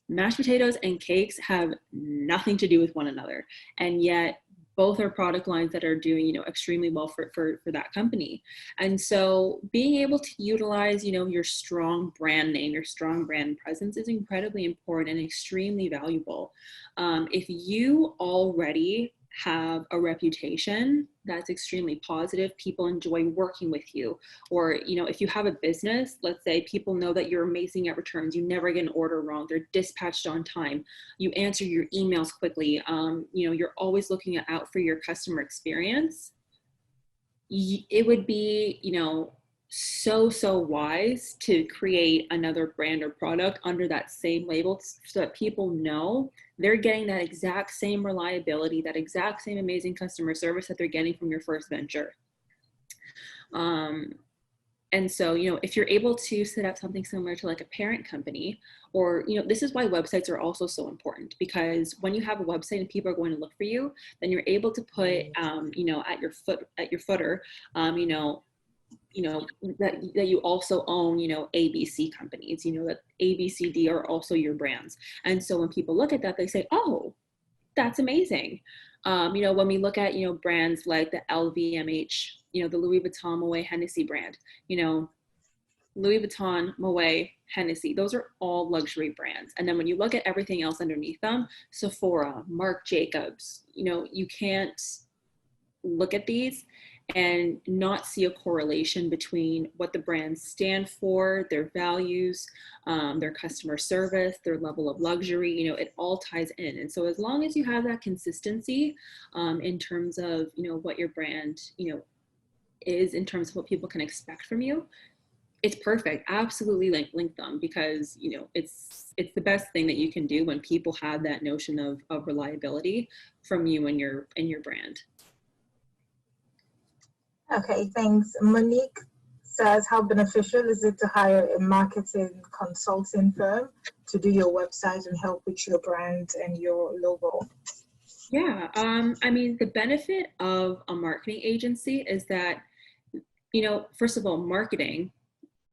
Mashed potatoes and cakes have nothing to do with one another. And yet both are product lines that are doing, extremely well for that company. And so being able to utilize, your strong brand name, your strong brand presence is incredibly important and extremely valuable. If you already have a reputation that's extremely positive, people enjoy working with you, or if you have a business, let's say people know that you're amazing at returns, you never get an order wrong, they're dispatched on time, you answer your emails quickly, you're always looking out for your customer experience, it would be so wise to create another brand or product under that same label so that people know they're getting that exact same reliability, that exact same amazing customer service that they're getting from your first venture. And so, if you're able to set up something similar to like a parent company, or, this is why websites are also so important, because when you have a website and people are going to look for you, then you're able to put, at your footer, that you also own, ABC companies, that A, B, C, D are also your brands. And so when people look at that, they say, oh, that's amazing. When we look at, brands like the LVMH, the Louis Vuitton, Moet, Hennessy brand, Louis Vuitton, Moet, Hennessy, those are all luxury brands. And then when you look at everything else underneath them, Sephora, Marc Jacobs, you can't look at these and not see a correlation between what the brands stand for, their values, their customer service, their level of luxury, it all ties in. And so as long as you have that consistency in terms of, what your brand, is in terms of what people can expect from you, it's perfect. Absolutely link them, because, it's the best thing that you can do when people have that notion of reliability from you and your brand. Okay, thanks. Monique says, how beneficial is it to hire a marketing consulting firm to do your website and help with your brand and your logo? Yeah, the benefit of a marketing agency is that, first of all, marketing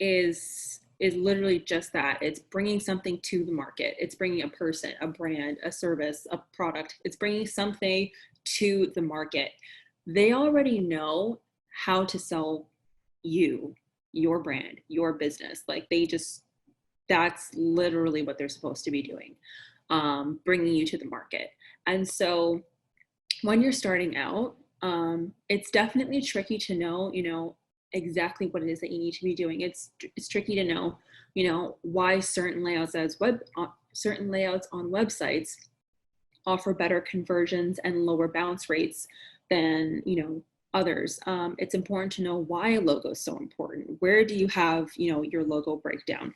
is literally just that. It's bringing something to the market. It's bringing a person, a brand, a service, a product. It's bringing something to the market. They already know how to sell you, your brand, your business. Like that's literally what they're supposed to be doing, bringing you to the market. And so when you're starting out, it's definitely tricky to know, exactly what it is that you need to be doing. It's tricky to know, why certain layouts on websites offer better conversions and lower bounce rates than, others. It's important to know why a logo is so important. Where do you have, your logo breakdown?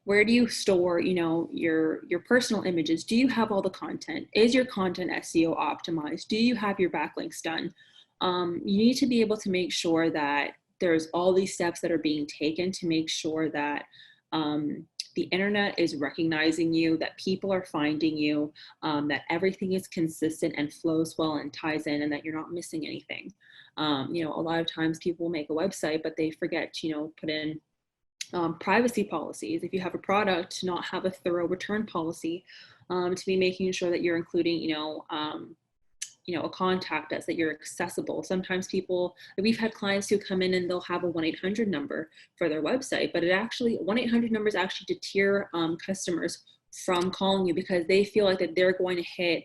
Where do you store, your personal images? Do you have all the content? Is your content SEO optimized? Do you have your backlinks done? You need to be able to make sure that there's all these steps that are being taken to make sure that the internet is recognizing you, that people are finding you, that everything is consistent and flows well and ties in, and that you're not missing anything. You know, a lot of times people make a website, but they forget to, you know, put in privacy policies. If you have a product, to not have a thorough return policy, to be making sure that you're including, you know, a contact us, that you're accessible. Sometimes people, we've had clients who come in and they'll have a 1-800 number for their website, but it actually, 1-800 numbers actually deter customers from calling you, because they feel like that they're going to hit,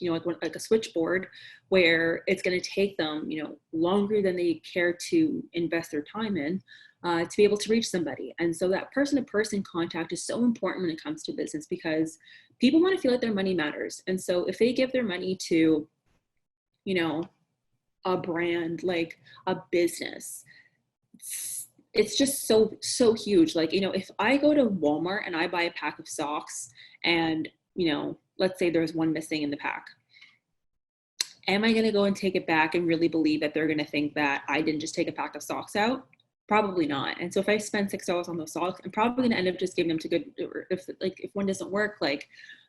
like a switchboard where it's going to take them, you know, longer than they care to invest their time in, to be able to reach somebody. And so that person-to-person contact is so important when it comes to business, because people want to feel like their money matters. And so if they give their money to, you know, a brand, like a business, it's just so huge. Like, you know, if I go to Walmart and I buy a pack of socks and, you know, let's say there's one missing in the pack, am I going to go and take it back and really believe that they're going to think that I didn't just take a pack of socks out? Probably not. And so if I spend $6 on those socks, I'm probably going to end up just giving them to good, or if one doesn't work, like,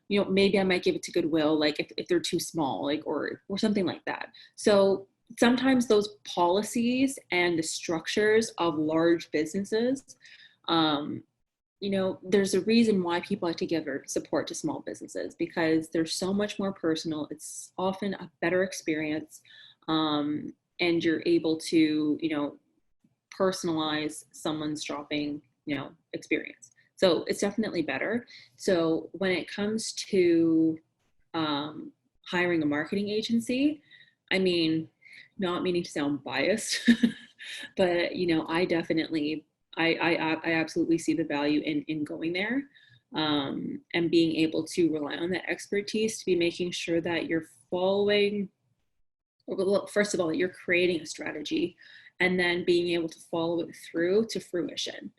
you know, maybe I might give it to Goodwill, like if they're too small, like, or something like that. So sometimes those policies and the structures of large businesses, you know, there's a reason why people like to give their support to small businesses, because they're so much more personal. It's often a better experience, and you're able to, you know, personalize someone's shopping, you know, experience. So it's definitely better. So when it comes to hiring a marketing agency, I mean, not meaning to sound biased, but, you know, I definitely, I absolutely see the value in going there, and being able to rely on that expertise to be making sure that you're following, well, first of all, that you're creating a strategy, and then being able to follow it through to fruition.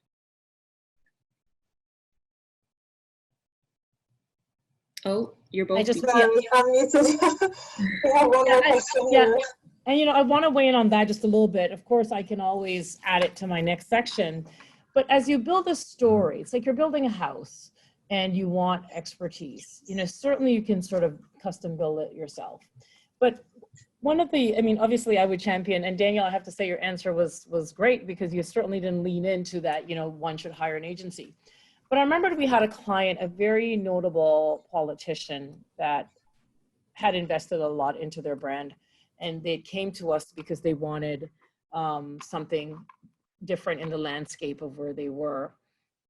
Oh, you're both. I'm muted. We have one more question here. And, you know, I want to weigh in on that just a little bit. Of course, I can always add it to my next section. But as you build a story, it's like you're building a house and you want expertise. You know, certainly you can sort of custom build it yourself. But one of the, I mean, obviously I would champion, and Daniel, I have to say your answer was great, because you certainly didn't lean into that, you know, one should hire an agency. But I remembered we had a client, a very notable politician that had invested a lot into their brand. And they came to us because they wanted something different in the landscape of where they were.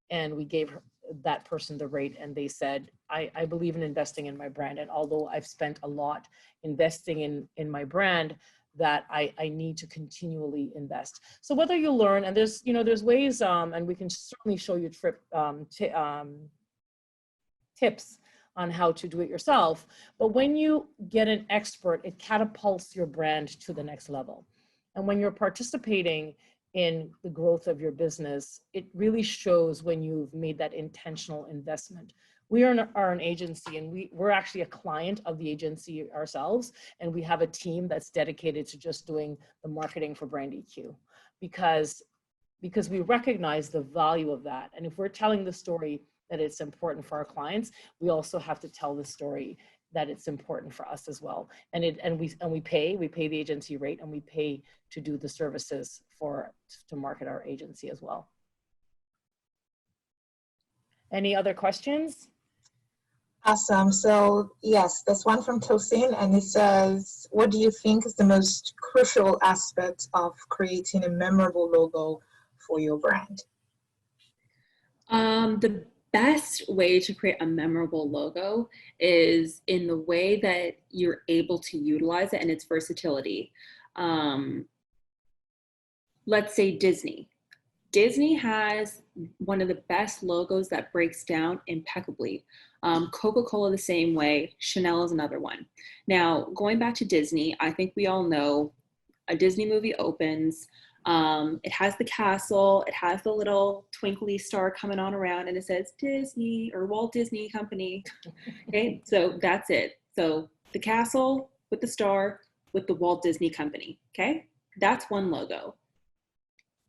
And we gave that person the rate, and they said, I believe in investing in my brand. And although I've spent a lot investing in my brand, that I need to continually invest. So whether you learn, and there's, you know, there's ways, and we can certainly show you tips on how to do it yourself. But when you get an expert, it catapults your brand to the next level. And when you're participating in the growth of your business, it really shows when you've made that intentional investment. We are an agency, and we're actually a client of the agency ourselves. And we have a team that's dedicated to just doing the marketing for Brand EQ, because we recognize the value of that. And if we're telling the story that it's important for our clients, we also have to tell the story that it's important for us as well. And we pay the agency rate, and we pay to do the services to market our agency as well. Any other questions? Awesome. So yes, there's one from Tosin, and it says, what do you think is the most crucial aspect of creating a memorable logo for your brand? The best way to create a memorable logo is in the way that you're able to utilize it and its versatility. Let's say Disney. Disney has one of the best logos that breaks down impeccably. Coca-Cola the same way, Chanel is another one. Now, going back to Disney, I think we all know a Disney movie opens, it has the castle, it has the little twinkly star coming on around, and it says Disney or Walt Disney Company. Okay, so that's it. So the castle with the star with the Walt Disney Company, okay? That's one logo.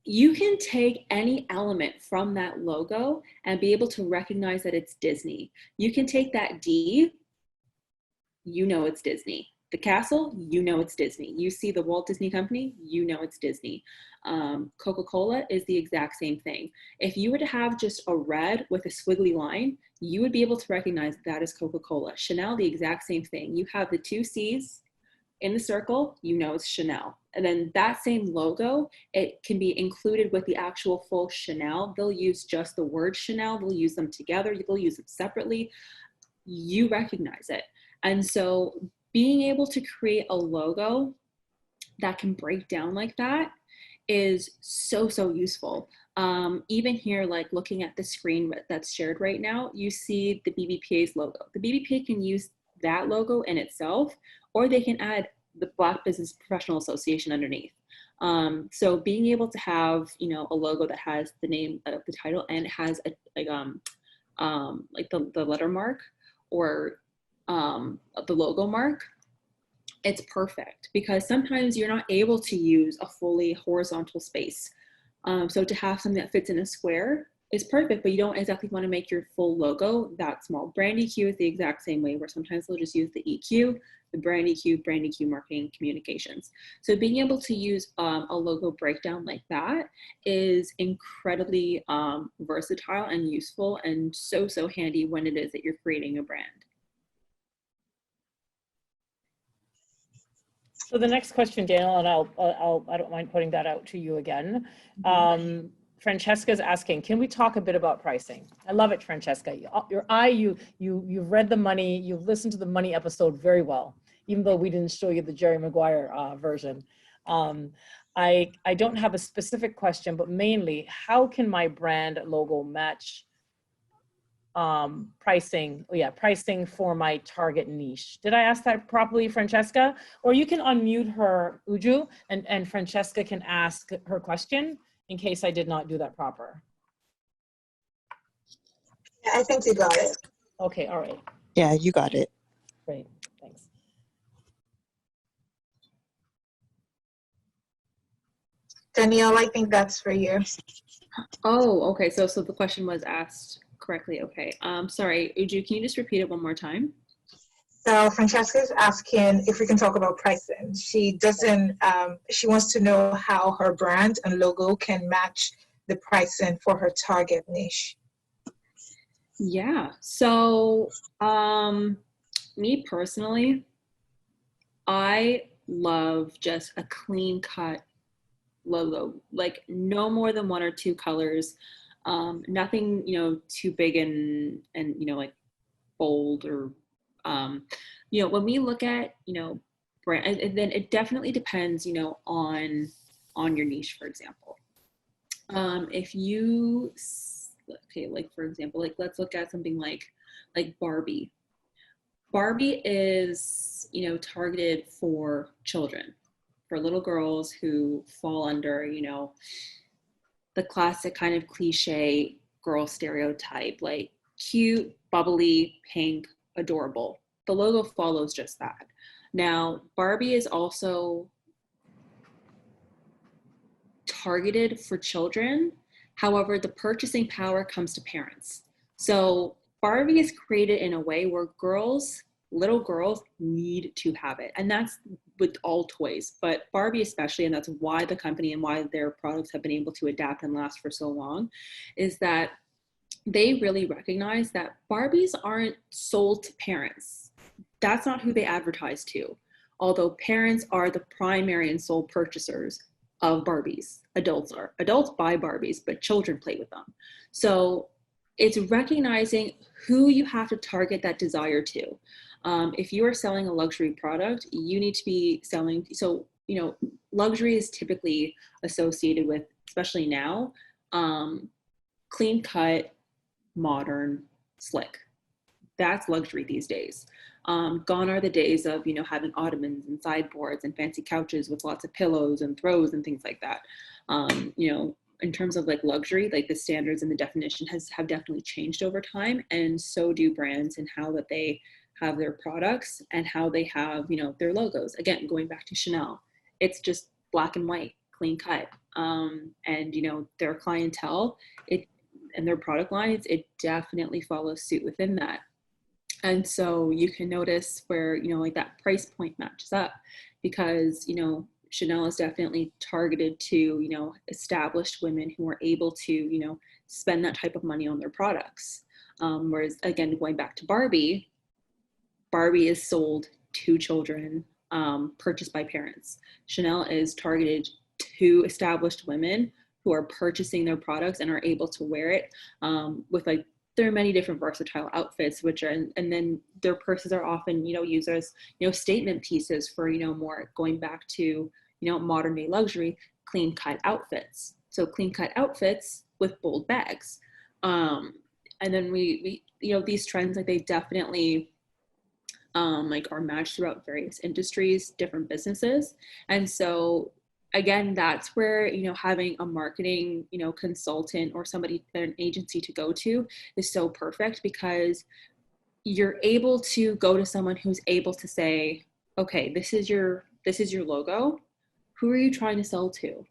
you can take any element from that logo and be able to recognize that it's Disney. You can take that D, you know it's Disney. The castle, you know it's Disney. You see the Walt Disney Company, you know it's Disney. Coca-Cola is the exact same thing. If you were to have just a red with a squiggly line, you would be able to recognize that is Coca-Cola. Chanel, the exact same thing. You have the two C's in the circle, you know it's Chanel. And then that same logo, it can be included with the actual full Chanel. They'll use just the word Chanel, they'll use them together, they'll use them separately. You recognize it. And so being able to create a logo that can break down like that is so, so useful. Even here, like looking at the screen that's shared right now, you see the BBPA'S logo. The BBPA can use that logo in itself, or they can add the Black Business Professional Association underneath. So being able to have, you know, a logo that has the name of the title and it has a, like the letter mark or the logo mark, it's perfect because sometimes you're not able to use a fully horizontal space. So to have something that fits in a square is perfect, but you don't exactly want to make your full logo that small. Brand EQ is the exact same way, where sometimes they'll just use the EQ, the brand EQ marketing communications. So being able to use a logo breakdown like that is incredibly versatile and useful and so, so handy when it is that you're creating a brand. So the next question, Daniel, and I don't mind putting that out to you again. Francesca's asking, can we talk a bit about pricing? I love it, Francesca. You've read the money, you've listened to the money episode very well, even though we didn't show you the Jerry Maguire version. I don't have a specific question, but mainly, how can my brand logo match pricing for my target niche? Did I ask that properly, Francesca? Or you can unmute her, Uju, and Francesca can ask her question in case I did not do that proper. Yeah, I think you got it. Okay, all right. Yeah, you got it. Great, thanks. Danielle, I think that's for you. Oh, okay. So the question was asked correctly. Okay. Sorry, Uju, can you just repeat it one more time? So Francesca's asking if we can talk about pricing. She doesn't, she wants to know how her brand and logo can match the pricing for her target niche. Yeah. So me personally, I love just a clean cut logo, like no more than one or two colors, nothing, you know, too big and you know, like bold or you know, when we look at, you know, brand, and then it definitely depends, you know, on your niche, for example. If you, okay, like for example, like let's look at something like Barbie. Barbie is, you know, targeted for children, for little girls who fall under, you know, the classic kind of cliche girl stereotype, like cute, bubbly, pink, adorable. The logo follows just that. Now, Barbie is also targeted for children. However, the purchasing power comes to parents. So Barbie is created in a way where little girls need to have it. And that's with all toys, but Barbie especially, and that's why the company and why their products have been able to adapt and last for so long, is that they really recognize that Barbies aren't sold to parents. That's not who they advertise to. Although parents are the primary and sole purchasers of Barbies. Adults buy Barbies, but children play with them. So it's recognizing who you have to target that desire to. If you are selling a luxury product, you need to be selling, so, you know, luxury is typically associated with, especially now, clean cut, modern, slick. That's luxury these days. Gone are the days of, you know, having ottomans and sideboards and fancy couches with lots of pillows and throws and things like that. You know, in terms of like luxury, like the standards and the definition have definitely changed over time, and so do brands and how that they have their products and how they have, you know, their logos. Again, going back to Chanel, it's just black and white, clean cut. and, you know, their clientele, and their product lines, it definitely follows suit within that. And so you can notice where, you know, like that price point matches up, because, you know, Chanel is definitely targeted to, you know, established women who are able to, you know, spend that type of money on their products. Whereas, again, going back to Barbie is sold to children, purchased by parents. Chanel is targeted to established women who are purchasing their products and are able to wear it, with, like, there are many different versatile outfits, which are, and then their purses are often, you know, used as, you know, statement pieces for, you know, more going back to, you know, modern day luxury, clean cut outfits. So clean cut outfits with bold bags. And then we, you know, these trends, like, they definitely, like, are matched throughout various industries, different businesses. And so, again, that's where, you know, having a marketing, you know, consultant or somebody, an agency to go to is so perfect, because you're able to go to someone who's able to say, okay, this is your logo. Who are you trying to sell to?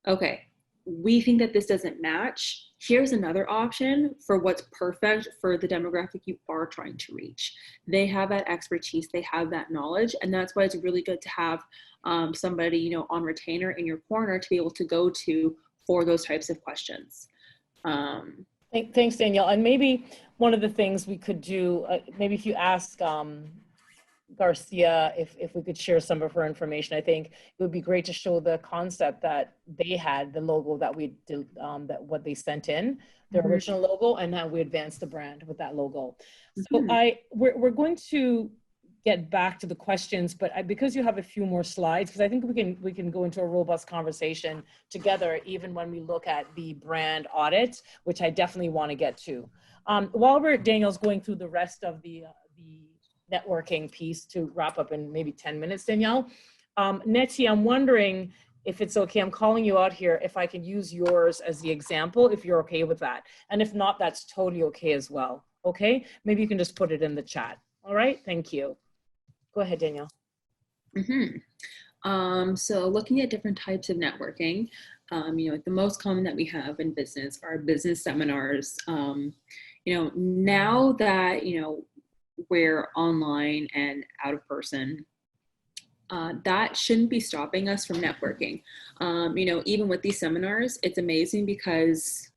Okay, we think that this doesn't match. Here's another option for what's perfect for the demographic you are trying to reach. They have that expertise, they have that knowledge, and that's why it's really good to have somebody, you know, on retainer in your corner to be able to go to for those types of questions. Thanks, Danielle. And maybe one of the things we could do, maybe if you ask Garcia if we could share some of her information, I think it would be great to show the concept that they had, the logo that we did, that what they sent in, their original logo, and how we advanced the brand with that logo. So we're going to get back to the questions, but because you have a few more slides, because I think we can go into a robust conversation together, even when we look at the brand audit, which I definitely want to get to. While Daniel's going through the rest of the networking piece to wrap up in maybe 10 minutes, Danielle. Nettie, I'm wondering if it's okay, I'm calling you out here, if I can use yours as the example, if you're okay with that. And if not, that's totally okay as well. Okay, maybe you can just put it in the chat. All right, thank you. Go ahead, Danielle. So looking at different types of networking, you know, like the most common that we have in business are business seminars. You know, now that, you know, we're online and out of person, that shouldn't be stopping us from networking. You know, even with these seminars, it's amazing because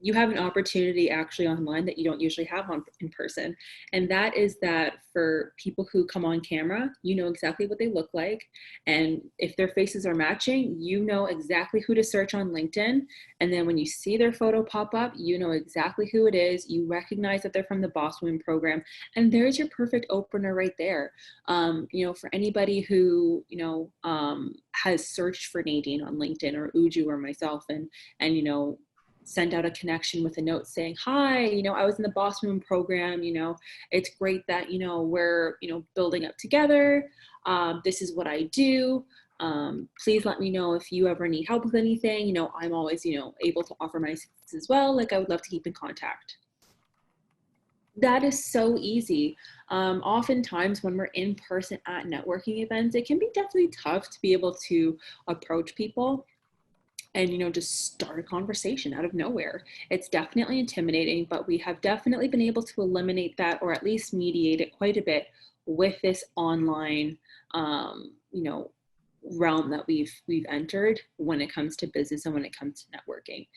you have an opportunity actually online that you don't usually have in person. And that is that for people who come on camera, you know exactly what they look like. And if their faces are matching, you know exactly who to search on LinkedIn. And then when you see their photo pop up, you know exactly who it is. You recognize that they're from the Boss Women program. And there's your perfect opener right there. You know, for anybody who, you know, has searched for Nadine on LinkedIn, or Uju or myself, and you know, send out a connection with a note saying, hi, you know, I was in the Boss Women program, you know, it's great that, you know, we're, you know, building up together. This is what I do. Please let me know if you ever need help with anything. You know, I'm always, you know, able to offer my assistance as well. Like, I would love to keep in contact. That is so easy. Oftentimes when we're in person at networking events, it can be definitely tough to be able to approach people and, you know, just start a conversation out of nowhere. It's definitely intimidating, but we have definitely been able to eliminate that, or at least mediate it quite a bit with this online, you know, realm that we've entered when it comes to business and when it comes to networking.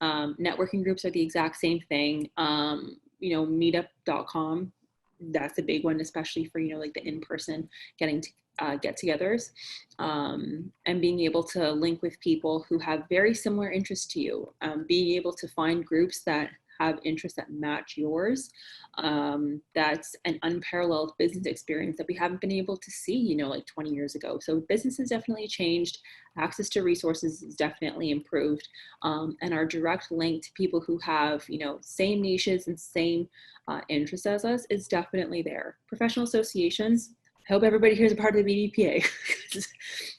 Networking groups are the exact same thing. You know, meetup.com, that's a big one, especially for, you know, like the in-person get-togethers, and being able to link with people who have very similar interests to you, being able to find groups that have interests that match yours. That's an unparalleled business experience that we haven't been able to see, you know, like 20 years ago. So business has definitely changed. Access to resources is definitely improved. And our direct link to people who have, you know, same niches and same interests as us is definitely there. Professional associations, I hope everybody here is a part of the BBPA, because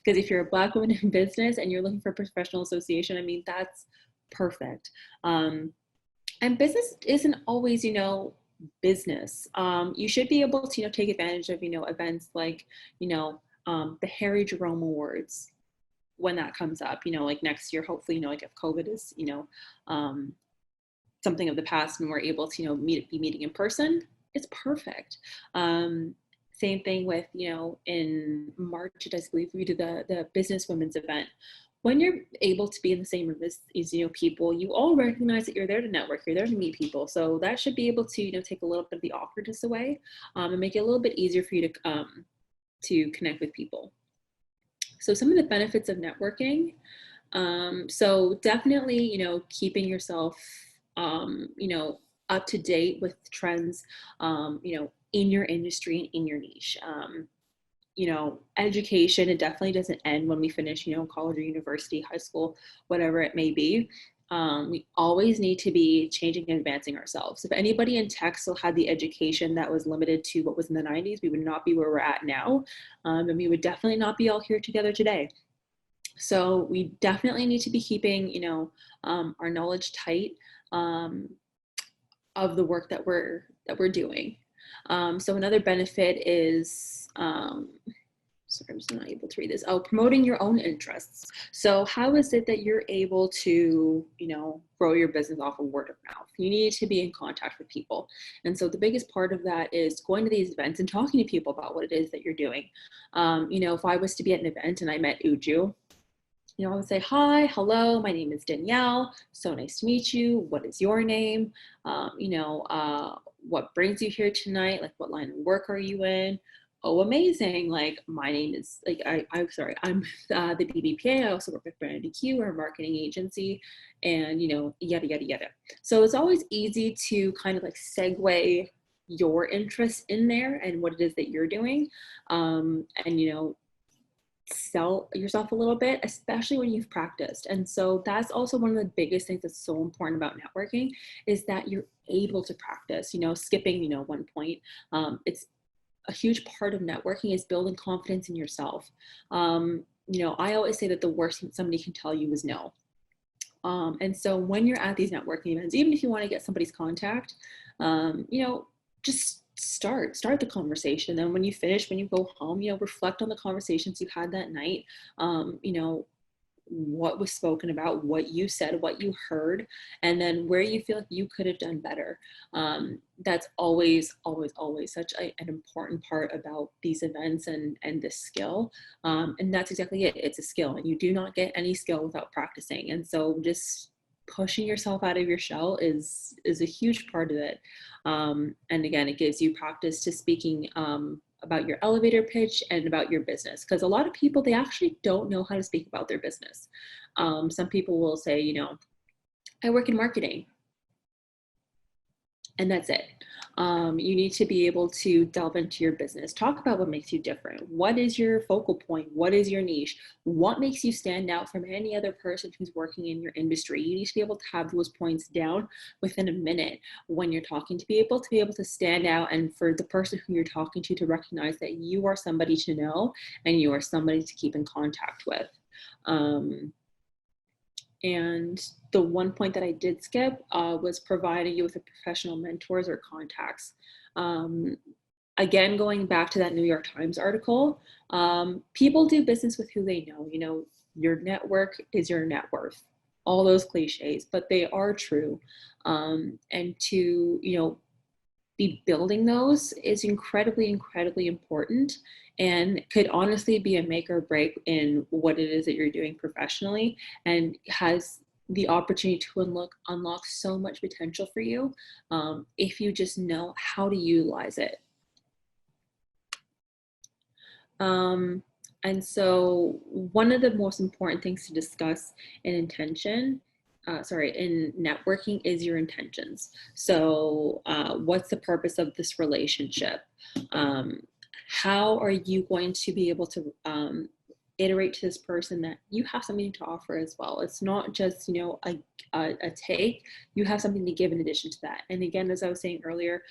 if you're a Black woman in business and you're looking for a professional association, I mean, that's perfect. And business isn't always, you know, business. You should be able to, you know, take advantage of, you know, events like, you know, the Harry Jerome Awards. when that comes up, you know, like next year, hopefully, you know, like if COVID is, you know, something of the past and we're able to, you know, be meeting in person, it's perfect. Same thing with, you know, in March, I believe we did the business women's event. When you're able to be in the same room as you know, people, you all recognize that you're there to network, you're there to meet people. So that should be able to, you know, take a little bit of the awkwardness away, and make it a little bit easier for you to connect with people. So some of the benefits of networking. So definitely, you know, keeping yourself, you know, up to date with trends, you know, in your industry and in your niche. You know, education, it definitely doesn't end when we finish, you know, college or university, high school, whatever it may be. We always need to be changing and advancing ourselves. If anybody in tech still had the education that was limited to what was in the 90s, we would not be where we're at now. And we would definitely not be all here together today. So we definitely need to be keeping, you know, our knowledge tight of the work that we're doing. So another benefit is, sorry, I'm just not able to read this. Oh, promoting your own interests. So how is it that you're able to, you know, grow your business off of word of mouth? You need to be in contact with people. And so the biggest part of that is going to these events and talking to people about what it is that you're doing. You know, if I was to be at an event and I met Uju, you know, I would say, hi, hello, my name is Danielle. So nice to meet you. What is your name? You know, what brings you here tonight? Like, what line of work are you in? Oh, amazing. Like, my name is, like, I'm the BBPA. I also work with Brand EQ, our marketing agency, and, you know, yada, yada, yada. So it's always easy to kind of like segue your interest in there and what it is that you're doing. And, you know, sell yourself a little bit, especially when you've practiced. And so that's also one of the biggest things that's so important about networking, is that you're able to practice, you know, skipping, you know, one point. It's a huge part of networking is building confidence in yourself. You know, I always say that the worst thing somebody can tell you is no. And so when you're at these networking events, even if you want to get somebody's contact, you know, just start the conversation. Then when you finish, when you go home, you know, reflect on the conversations you had that night. You know, what was spoken about, what you said, what you heard, and then where you feel like you could have done better. That's always such an important part about these events and this skill. And that's exactly it. It's a skill, and you do not get any skill without practicing. And so just pushing yourself out of your shell is a huge part of it. And again, it gives you practice to speaking about your elevator pitch and about your business, because a lot of people, they actually don't know how to speak about their business. Some people will say, you know, I work in marketing, and that's it. You need to be able to delve into your business, talk about what makes you different. What is your focal point? What is your niche? What makes you stand out from any other person who's working in your industry? You need to be able to have those points down within a minute when you're talking, to be able to stand out, and for the person who you're talking to recognize that you are somebody to know and you are somebody to keep in contact with. And the one point that I did skip was providing you with a professional mentors or contacts. Again, going back to that New York Times article, people do business with who they know. You know, your network is your net worth. All those cliches, but they are true. And to, you know, be building those is incredibly, incredibly important, and could honestly be a make or break in what it is that you're doing professionally, and has the opportunity to unlock so much potential for you if you just know how to utilize it. And so one of the most important things to discuss in in networking is your intentions. So what's the purpose of this relationship? How are you going to be able to iterate to this person that you have something to offer as well? It's not just, you know, a take. You have something to give in addition to that. And again, as I was saying earlier,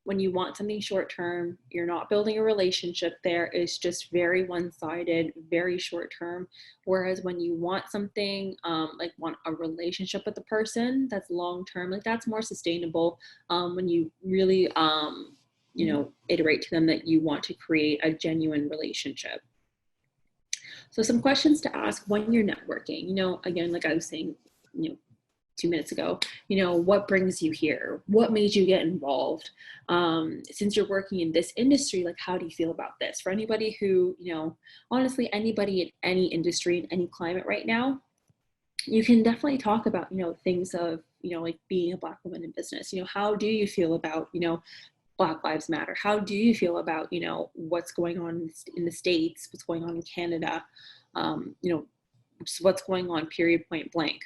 when you want something short term, you're not building a relationship there. It's just very one-sided, very short term. Whereas when you want something, like want a relationship with the person that's long term, like that's more sustainable when you really, you know, iterate to them that you want to create a genuine relationship. So some questions to ask when you're networking, you know, again, like I was saying, you know, 2 minutes ago, you know, what brings you here? What made you get involved? Since you're working in this industry, like, how do you feel about this? For anybody who, you know, honestly, anybody in any industry, in any climate right now, you can definitely talk about, you know, things of, you know, like being a Black woman in business. You know, how do you feel about, you know, Black Lives Matter? How do you feel about, you know, what's going on in the States, what's going on in Canada, you know, what's going on, period, point blank.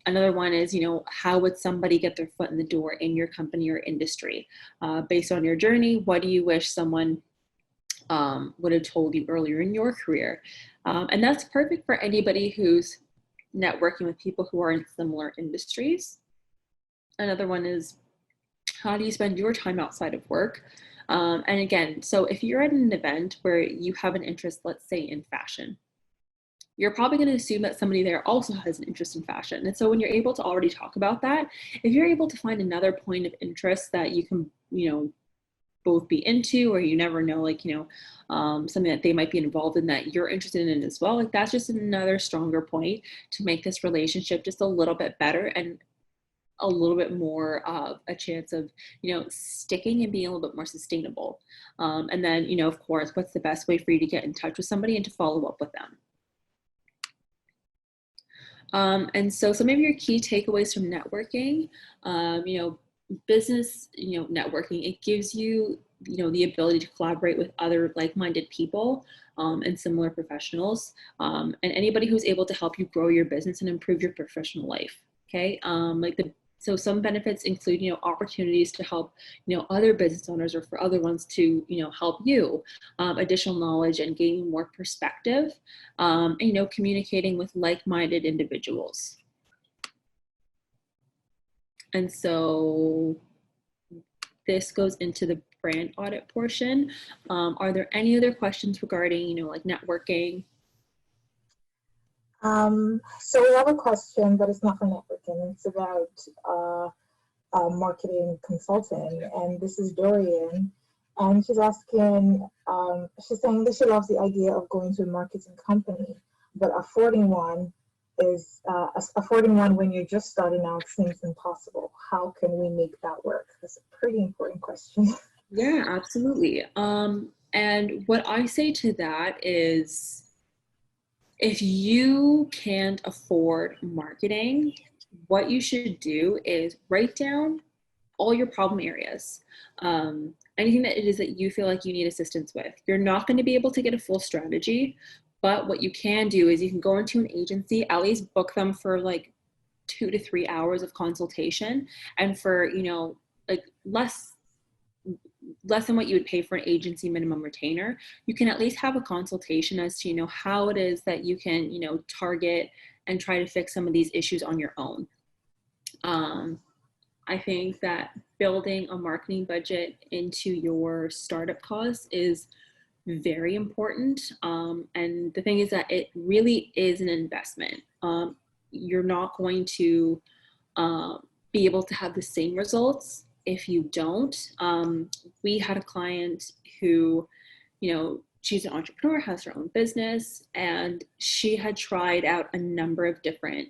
Another one is, you know, how would somebody get their foot in the door in your company or industry? Based on your journey, what do you wish someone would have told you earlier in your career? And that's perfect for anybody who's networking with people who are in similar industries. Another one is, how do you spend your time outside of work? And again, so if you're at an event where you have an interest, let's say in fashion, you're probably going to assume that somebody there also has an interest in fashion. And so when you're able to already talk about that, if you're able to find another point of interest that you can, you know, both be into, or you never know, like, you know, something that they might be involved in that you're interested in as well, like that's just another stronger point to make this relationship just a little bit better and a little bit more of a chance of, you know, sticking and being a little bit more sustainable. And then, you know, of course, what's the best way for you to get in touch with somebody and to follow up with them? And so some of your key takeaways from networking, you know, business, you know, networking, it gives you, you know, the ability to collaborate with other like-minded people and similar professionals, and anybody who's able to help you grow your business and improve your professional life. Okay, so some benefits include, you know, opportunities to help, you know, other business owners or for other ones to, you know, help you, additional knowledge and gaining more perspective, and, you know, communicating with like-minded individuals. And so this goes into the brand audit portion. Are there any other questions regarding, you know, like networking? So we have a question, but it's not for networking. It's about marketing consulting, and this is Dorian, and she's asking, she's saying that she loves the idea of going to a marketing company, but affording one when you're just starting out seems impossible. How can we make that work? That's a pretty important question. Yeah, absolutely. And what I say to that is, if you can't afford marketing, what you should do is write down all your problem areas. Anything that it is that you feel like you need assistance with. You're not going to be able to get a full strategy, but what you can do is you can go into an agency, at least book them for like 2 to 3 hours of consultation, and for, you know, like less than what you would pay for an agency minimum retainer, you can at least have a consultation as to, you know, how it is that you can, you know, target and try to fix some of these issues on your own. I think that building a marketing budget into your startup costs is very important. And the thing is that it really is an investment. You're not going to be able to have the same results if you don't. We had a client who, you know, she's an entrepreneur, has her own business, and she had tried out a number of different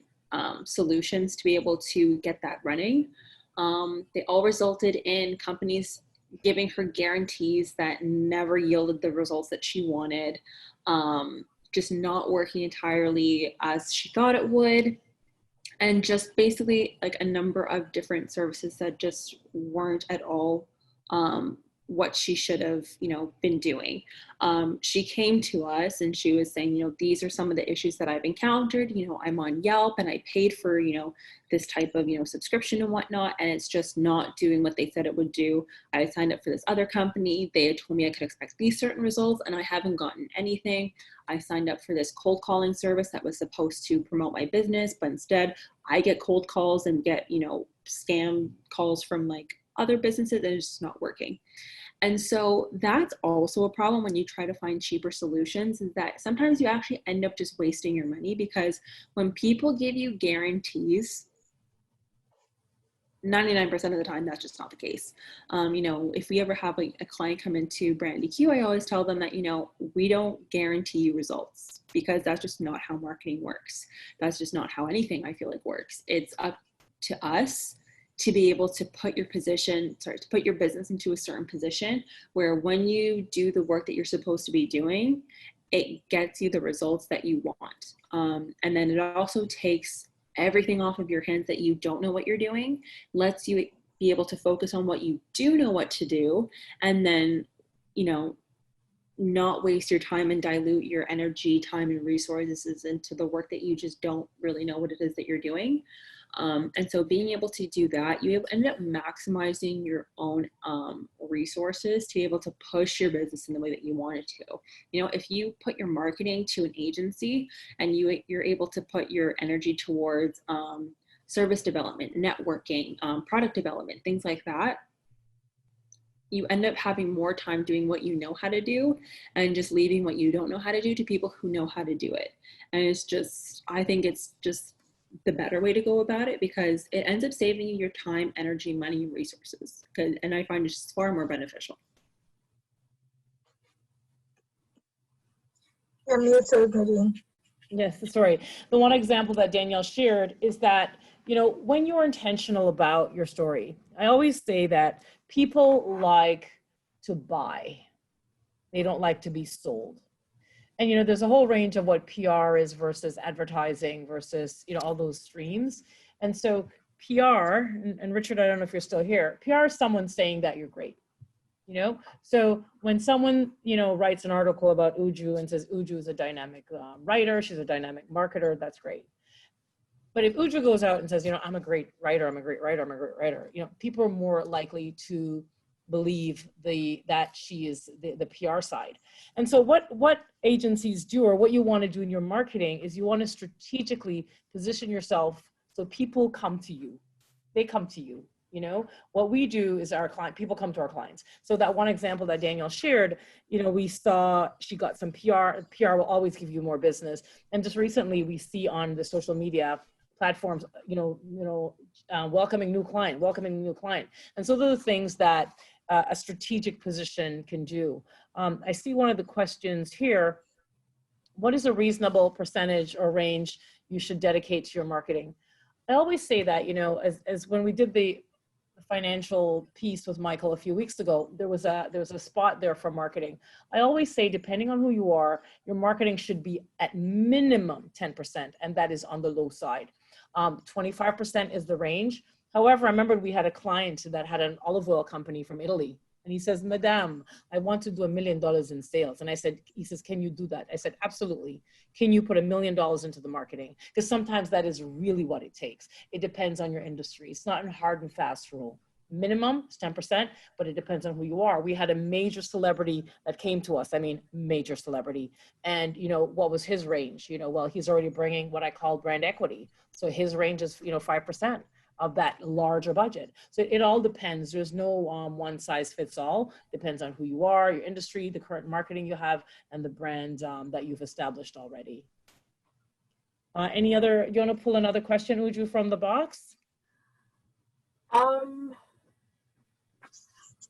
solutions to be able to get that running. They all resulted in companies giving her guarantees that never yielded the results that she wanted, just not working entirely as she thought it would. And just basically like a number of different services that just weren't at all what she should have, you know, been doing. She came to us and she was saying, you know, these are some of the issues that I've encountered. You know, I'm on Yelp and I paid for, you know, this type of, you know, subscription and whatnot, and it's just not doing what they said it would do. I signed up for this other company. They had told me I could expect these certain results and I haven't gotten anything. I signed up for this cold calling service that was supposed to promote my business, but instead I get cold calls and get, you know, scam calls from like other businesses, and it's just not working. And so that's also a problem when you try to find cheaper solutions, is that sometimes you actually end up just wasting your money, because when people give you guarantees, 99% of the time, that's just not the case. You know, if we ever have a client come into Brand EQ, I always tell them that, you know, we don't guarantee you results, because that's just not how marketing works. That's just not how anything, I feel like, works. It's up to us to be able to put your business into a certain position where when you do the work that you're supposed to be doing, it gets you the results that you want. And then it also takes everything off of your hands that you don't know what you're doing, lets you be able to focus on what you do know what to do, and then, you know, not waste your time and dilute your energy, time, and resources into the work that you just don't really know what it is that you're doing. And so being able to do that, you end up maximizing your own resources to be able to push your business in the way that you want it to. You know, if you put your marketing to an agency and you're able to put your energy towards service development, networking, product development, things like that, you end up having more time doing what you know how to do and just leaving what you don't know how to do to people who know how to do it. And it's just, I think it's just the better way to go about it, because it ends up saving you your time, energy, money, and resources. And I find it's far more beneficial. Nadine. Yes, sorry. The one example that Danielle shared is that, you know, when you're intentional about your story, I always say that people like to buy. They don't like to be sold. And, you know, there's a whole range of what PR is versus advertising versus, you know, all those streams. And so PR, and Richard, I don't know if you're still here, PR is someone saying that you're great, you know? So when someone, you know, writes an article about Uju and says Uju is a dynamic writer, she's a dynamic marketer, that's great. But if Uju goes out and says, you know, I'm a great writer, I'm a great writer, I'm a great writer, you know, people are more likely to believe that she is the PR side. And so what agencies do, or what you want to do in your marketing, is you want to strategically position yourself so people come to you. They come to you. You know, what we do is people come to our clients. So that one example that Danielle shared, you know, we saw she got some PR. PR will always give you more business. And just recently we see on the social media platforms, welcoming a new client. And so those are things that a strategic position can do. I see one of the questions here. What is a reasonable percentage or range you should dedicate to your marketing? I always say that, you know, as when we did the financial piece with Michael a few weeks ago, there was a spot there for marketing. I always say, depending on who you are, your marketing should be at minimum 10%, and that is on the low side. 25% is the range. However, I remember we had a client that had an olive oil company from Italy, and he says, Madame, I want to do $1 million in sales. And he says, can you do that? I said, absolutely. Can you put $1 million into the marketing? Because sometimes that is really what it takes. It depends on your industry. It's not a hard and fast rule. Minimum is 10%, but it depends on who you are. We had a major celebrity that came to us. I mean, major celebrity. And, you know, what was his range? You know, well, he's already bringing what I call brand equity. So his range is, 5% of that larger budget. So it all depends. There's no one size fits all. Depends on who you are, your industry, the current marketing you have, and the brand that you've established already. You want to pull another question, Uju, from the box?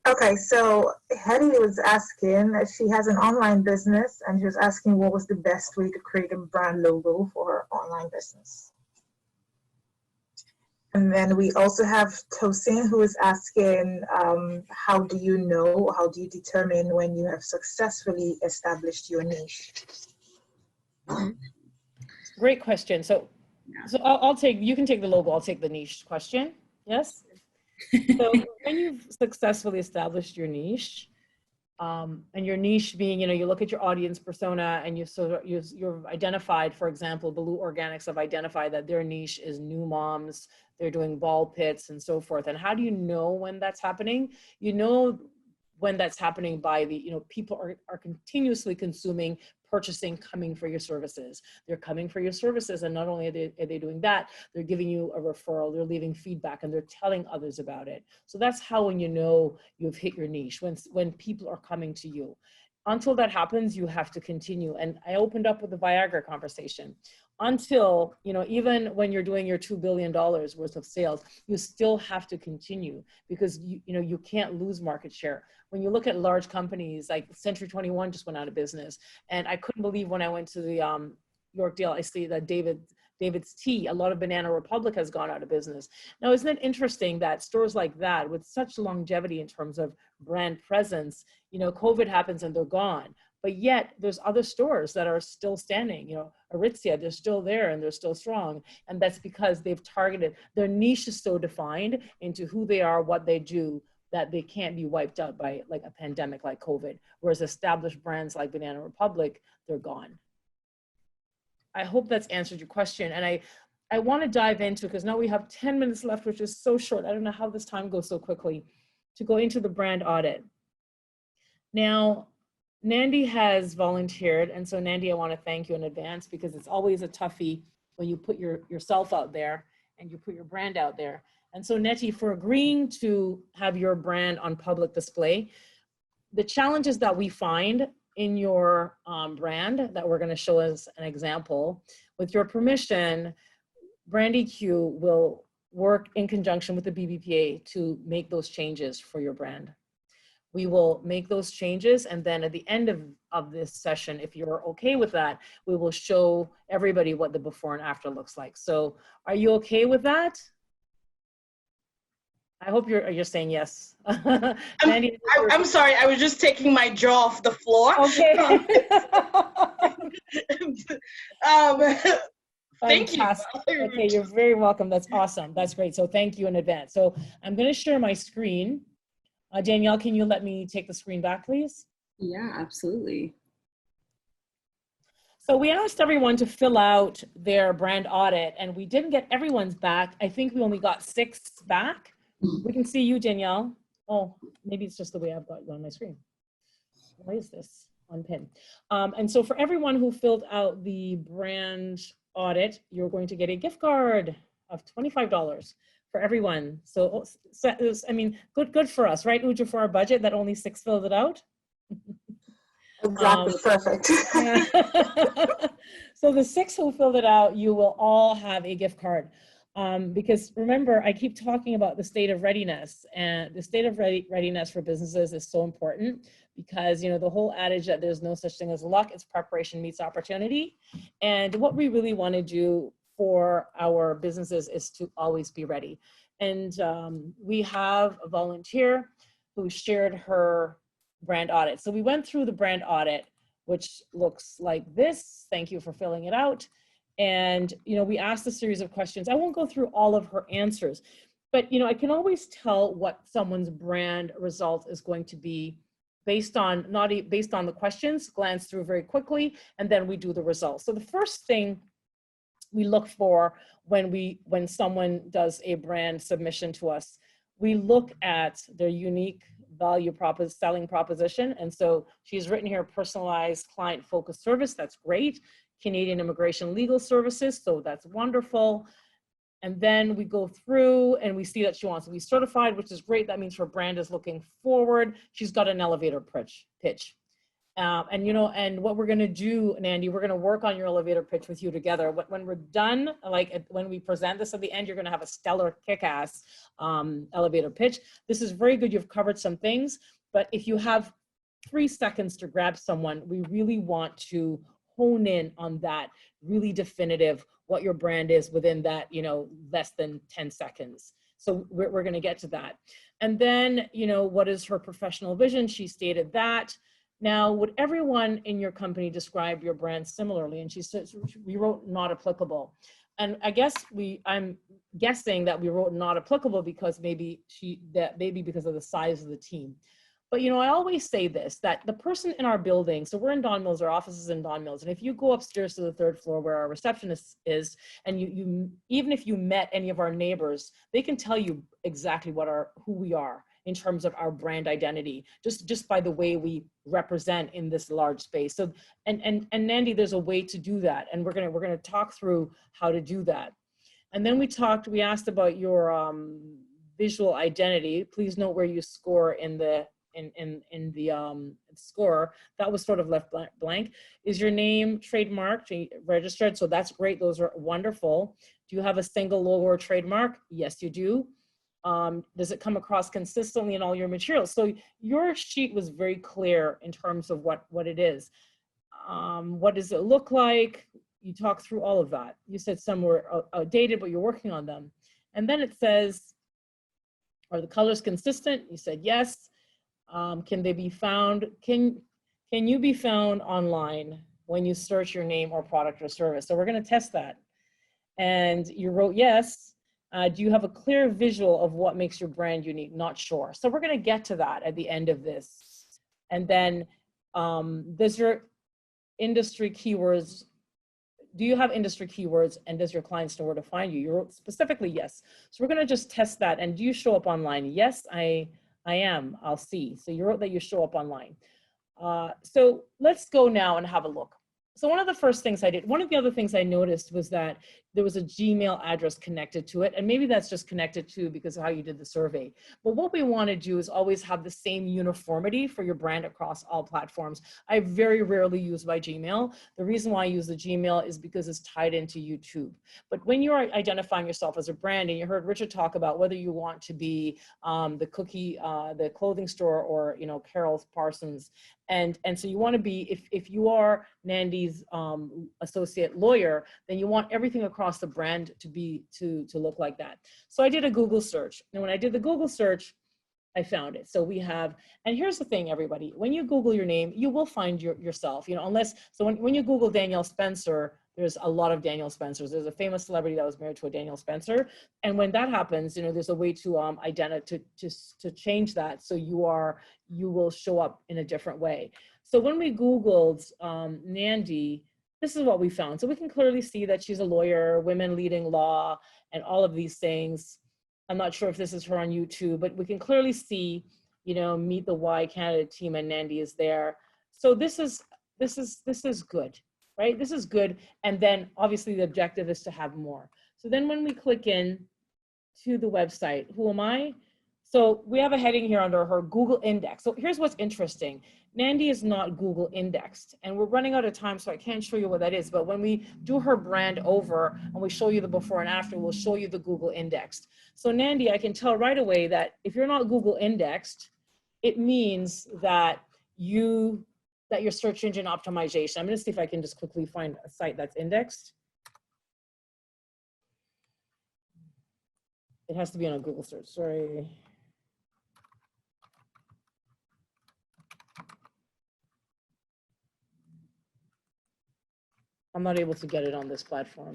Okay, so Hetty was asking, she has an online business, and she was asking what was the best way to create a brand logo for her online business. And then we also have Tosin, who is asking, how do you determine when you have successfully established your niche? Great question. So you can take the logo, I'll take the niche question. Yes? So when you've successfully established your niche, and your niche being, you look at your audience persona and you've identified, for example, Blue Organics have identified that their niche is new moms, they're doing ball pits and so forth. And how do you know when that's happening? You know when that's happening by people are continuously consuming, purchasing, coming for your services. They're coming for your services, and not only are they doing that, they're giving you a referral, they're leaving feedback, and they're telling others about it. So that's how when you know you've hit your niche, when people are coming to you. Until that happens, you have to continue. And I opened up with the Viagra conversation. until, you know, even when you're doing your $2 billion worth of sales, you still have to continue, because you know, you can't lose market share. When you look at large companies like Century 21 just went out of business, and I couldn't believe when I went to the Yorkdale, I see that David's Tea, a lot of Banana Republic has gone out of business. Now, isn't it interesting that stores like that with such longevity in terms of brand presence, you know, COVID happens and they're gone. But yet there's other stores that are still standing, you know, Aritzia, they're still there and they're still strong. And that's because they've targeted, their niche is so defined into who they are, what they do, that they can't be wiped out by like a pandemic like COVID. Whereas established brands like Banana Republic, they're gone. I hope that's answered your question. And I want to dive into, because now we have 10 minutes left, which is so short. I don't know how this time goes so quickly, to go into the brand audit. Now, Nandi has volunteered. And so Nandi, I want to thank you in advance, because it's always a toughie when you put yourself out there and you put your brand out there. And so Nettie, for agreeing to have your brand on public display, the challenges that we find in your brand that we're going to show as an example, with your permission, Brand EQ will work in conjunction with the BBPA to make those changes for your brand. We will make those changes, and then at the end of this session, if you're okay with that, we will show everybody what the before and after looks like. So are you okay with that? I hope you're saying yes. Mandy, I'm sorry, I was just taking my jaw off the floor. Okay. Thank you. Okay, you're very welcome. That's awesome. That's great. So thank you in advance. So I'm going to share my screen. Danielle, can you let me take the screen back, please? Yeah, absolutely. So we asked everyone to fill out their brand audit, and we didn't get everyone's back. I think we only got 6 back. We can see you, Danielle. Oh, maybe it's just the way I've got you on my screen. Why is this on pin? And so for everyone who filled out the brand audit, you're going to get a gift card of $25 for everyone. So I mean, good for us, right, Uja, for our budget that only 6 filled it out? Exactly, perfect. So the 6 who filled it out, you will all have a gift card. Because remember, I keep talking about the state of readiness, and the state of readiness for businesses is so important, because, you know, the whole adage that there's no such thing as luck, it's preparation meets opportunity. And what we really want to do for our businesses is to always be ready. And we have a volunteer who shared her brand audit. So we went through the brand audit, which looks like this. Thank you for filling it out. And, you know, we asked a series of questions. I won't go through all of her answers, but, you know, I can always tell what someone's brand result is going to be based on, based on the questions, glance through very quickly, and then we do the results. So the first thing we look for when someone does a brand submission to us, we look at their unique value selling proposition. And so she's written here, personalized client-focused service. That's great. Canadian Immigration Legal Services, so that's wonderful. And then we go through and we see that she wants to be certified, which is great. That means her brand is looking forward. She's got an elevator pitch. And, you know, and what we're going to do, Nandi, we're going to work on your elevator pitch with you together. When we're done, like when we present this at the end, you're going to have a stellar kick-ass elevator pitch. This is very good. You've covered some things, but if you have 3 seconds to grab someone, we really want to hone in on that really definitive, what your brand is within that, you know, less than 10 seconds. So we're going to get to that. And then, you know, what is her professional vision? She stated that. Now, would everyone in your company describe your brand similarly? And she says, we wrote not applicable. And I guess I'm guessing that we wrote not applicable because maybe because of the size of the team. But, you know, I always say this, that the person in our building, so we're in Don Mills, our office is in Don Mills, and if you go upstairs to the 3rd floor where our receptionist is, and you even if you met any of our neighbors, they can tell you exactly who we are in terms of our brand identity, just by the way we represent in this large space. So, and Nandi, there's a way to do that, and we're gonna talk through how to do that. And then we asked about your visual identity. Please note where you score in the in the score. That was sort of left blank. Is your name trademarked, registered? So that's great. Those are wonderful. Do you have a single logo or trademark? Yes, you do. Does it come across consistently in all your materials? So your sheet was very clear in terms of what it is. What does it look like? You talk through all of that. You said some were outdated, but you're working on them. And then it says, are the colors consistent? You said yes. Can they be found? Can you be found online when you search your name or product or service? So we're going to test that. And you wrote yes. Do you have a clear visual of what makes your brand unique? Not sure. So we're going to get to that at the end of this. And then does your industry keywords, do you have industry keywords, and does your clients know where to find you? You wrote specifically yes. So we're going to just test that. And do you show up online? Yes, I am. I'll see. So you wrote that you show up online. So let's go now and have a look. So one of the first things I did, one of the other things I noticed was that there was a Gmail address connected to it. And maybe that's just connected to because of how you did the survey. But what we want to do is always have the same uniformity for your brand across all platforms. I very rarely use my Gmail. The reason why I use the Gmail is because it's tied into YouTube. But when you're identifying yourself as a brand, and you heard Richard talk about whether you want to be the clothing store, or, you know, Carol Parsons. And so you want to be, if you are Nandy's associate lawyer, then you want everything across the brand to look like that. So I did a Google search. And when I did the Google search, I found it. So we have, and here's the thing, everybody, when you Google your name, you will find yourself, you know, unless, so when you Google Danielle Spencer, there's a lot of Danielle Spencers. There's a famous celebrity that was married to a Danielle Spencer. And when that happens, you know, there's a way to to change that. So you will show up in a different way. So when we Googled Nandy, this is what we found. So we can clearly see that she's a lawyer, women leading law, and all of these things. I'm not sure if this is her on YouTube, but we can clearly see, you know, Meet the Y candidate team, and Nandy is there. So this is good, right? This is good. And then obviously the objective is to have more. So then when we click in to the website, who am I? So we have a heading here under her Google index. So here's what's interesting. Nandy is not Google indexed, and we're running out of time, so I can't show you what that is. But when we do her brand over and we show you the before and after, we'll show you the Google indexed. So Nandy, I can tell right away that if you're not Google indexed, it means that your search engine optimization. I'm going to see if I can just quickly find a site that's indexed. It has to be on a Google search, sorry. I'm not able to get it on this platform.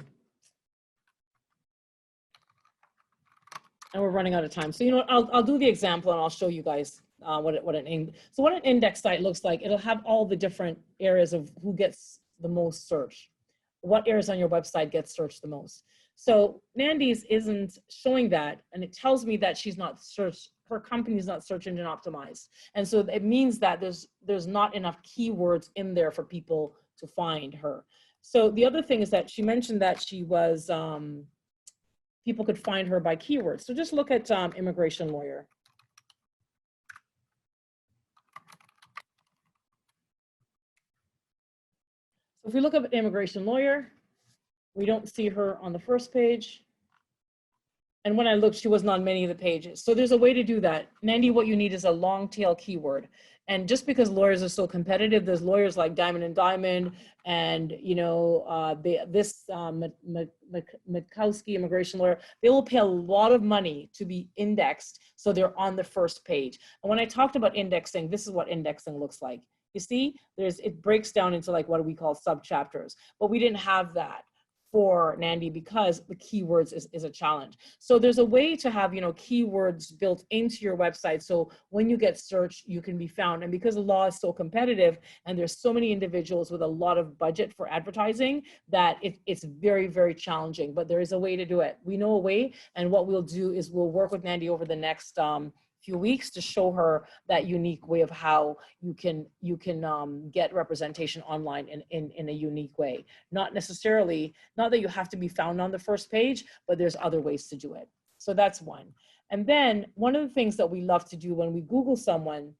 And we're running out of time. So, you know, I'll do the example and I'll show you guys what an index site looks like. It'll have all the different areas of who gets the most search. What areas on your website get searched the most. So Nandy's isn't showing that, and it tells me that she's not her company is not search engine optimized. And so it means that there's not enough keywords in there for people to find her. So the other thing is that she mentioned that she was, people could find her by keywords. So just look at immigration lawyer. So if we look up at immigration lawyer, we don't see her on the first page. And when I looked, she wasn't on many of the pages. So there's a way to do that. Nandy, what you need is a long tail keyword. And just because lawyers are so competitive, there's lawyers like Diamond and Diamond, and you know, Mitkowski immigration lawyer, they will pay a lot of money to be indexed so they're on the first page. And when I talked about indexing, this is what indexing looks like. You see, it breaks down into like what we call sub-chapters, but we didn't have that for Nandy because the keywords is a challenge. So there's a way to have, you know, keywords built into your website. So when you get searched, you can be found. And because the law is so competitive and there's so many individuals with a lot of budget for advertising, that it's very, very challenging, but there is a way to do it. We know a way. And what we'll do is we'll work with Nandy over the next few weeks to show her that unique way of how you can get representation online in a unique way. Not that you have to be found on the first page, but there's other ways to do it. So that's one. And then one of the things that we love to do when we Google someone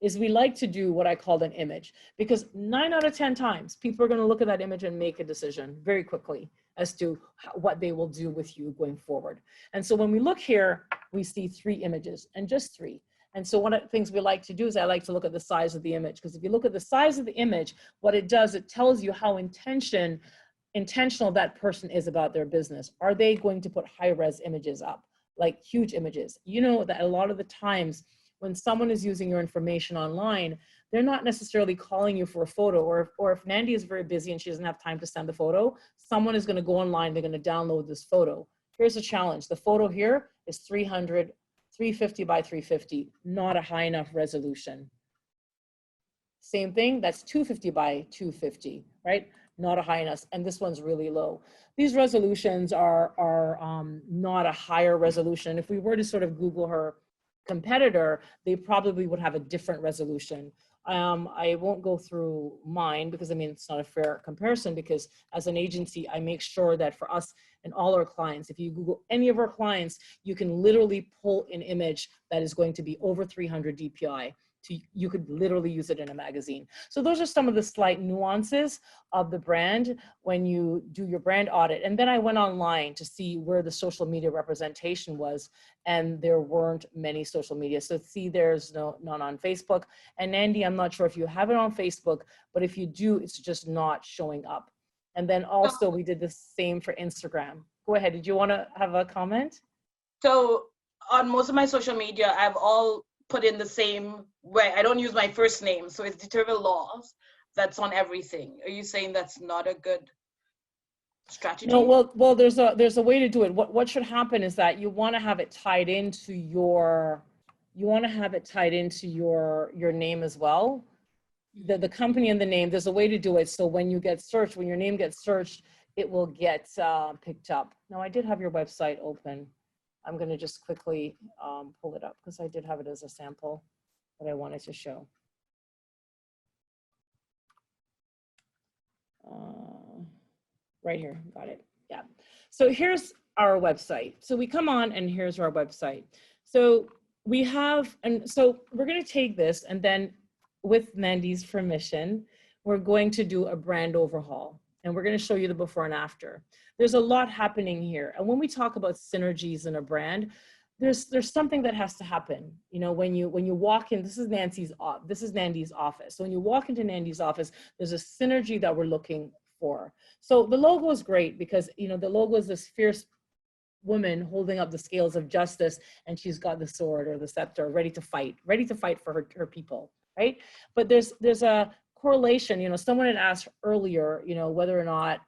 is we like to do what I called an image, because 9 out of 10 times people are going to look at that image and make a decision very quickly as to what they will do with you going forward. And so when we look here, we see 3 images, and just 3. And so one of the things we like to do is I like to look at the size of the image, because if you look at the size of the image, what it does, it tells you how intentional that person is about their business. Are they going to put high-res images up, like huge images? You know that a lot of the times when someone is using your information online, they're not necessarily calling you for a photo, or if Nandi is very busy and she doesn't have time to send the photo, someone is going to go online, they're going to download this photo. Here's a challenge. The photo here is 350 by 350, not a high enough resolution. Same thing, that's 250 by 250, right? Not a high enough, and this one's really low. These resolutions are not a higher resolution. If we were to sort of Google her competitor, they probably would have a different resolution. I won't go through mine because I mean, it's not a fair comparison, because as an agency, I make sure that for us and all our clients, if you Google any of our clients, you can literally pull an image that is going to be over 300 DPI. You could literally use it in a magazine. So those are some of the slight nuances of the brand when you do your brand audit. And then I went online to see where the social media representation was, and there weren't many social media. So see, there's none on Facebook. And Nandi, I'm not sure if you have it on Facebook, but if you do, it's just not showing up. And then also we did the same for Instagram. Go ahead, did you want to have a comment? So on most of my social media, I've all put in the same way. I don't use my first name, so it's determined laws. That's on everything. Are you saying that's not a good strategy? No, well, there's a way to do it. What should happen is that you want to have it tied into your name as well. The company and the name. There's a way to do it. So when you get searched, when your name gets searched, it will get picked up. Now I did have your website open. I'm going to just quickly pull it up because I did have it as a sample that I wanted to show. Right here, got it. Yeah. So here's our website. So we come on and here's our website. So we have, and so we're going to take this, and then with Nandi's permission, we're going to do a brand overhaul. And we're going to show you the before and after. There's a lot happening here. And when we talk about synergies in a brand, there's something that has to happen. You know, when you walk in, this is Nandi's office. So when you walk into Nandi's office, there's a synergy that we're looking for. So the logo is great because, you know, the logo is this fierce woman holding up the scales of justice, and she's got the sword or the scepter ready to fight for her people, right? But there's a correlation. You know, someone had asked earlier, you know, whether or not,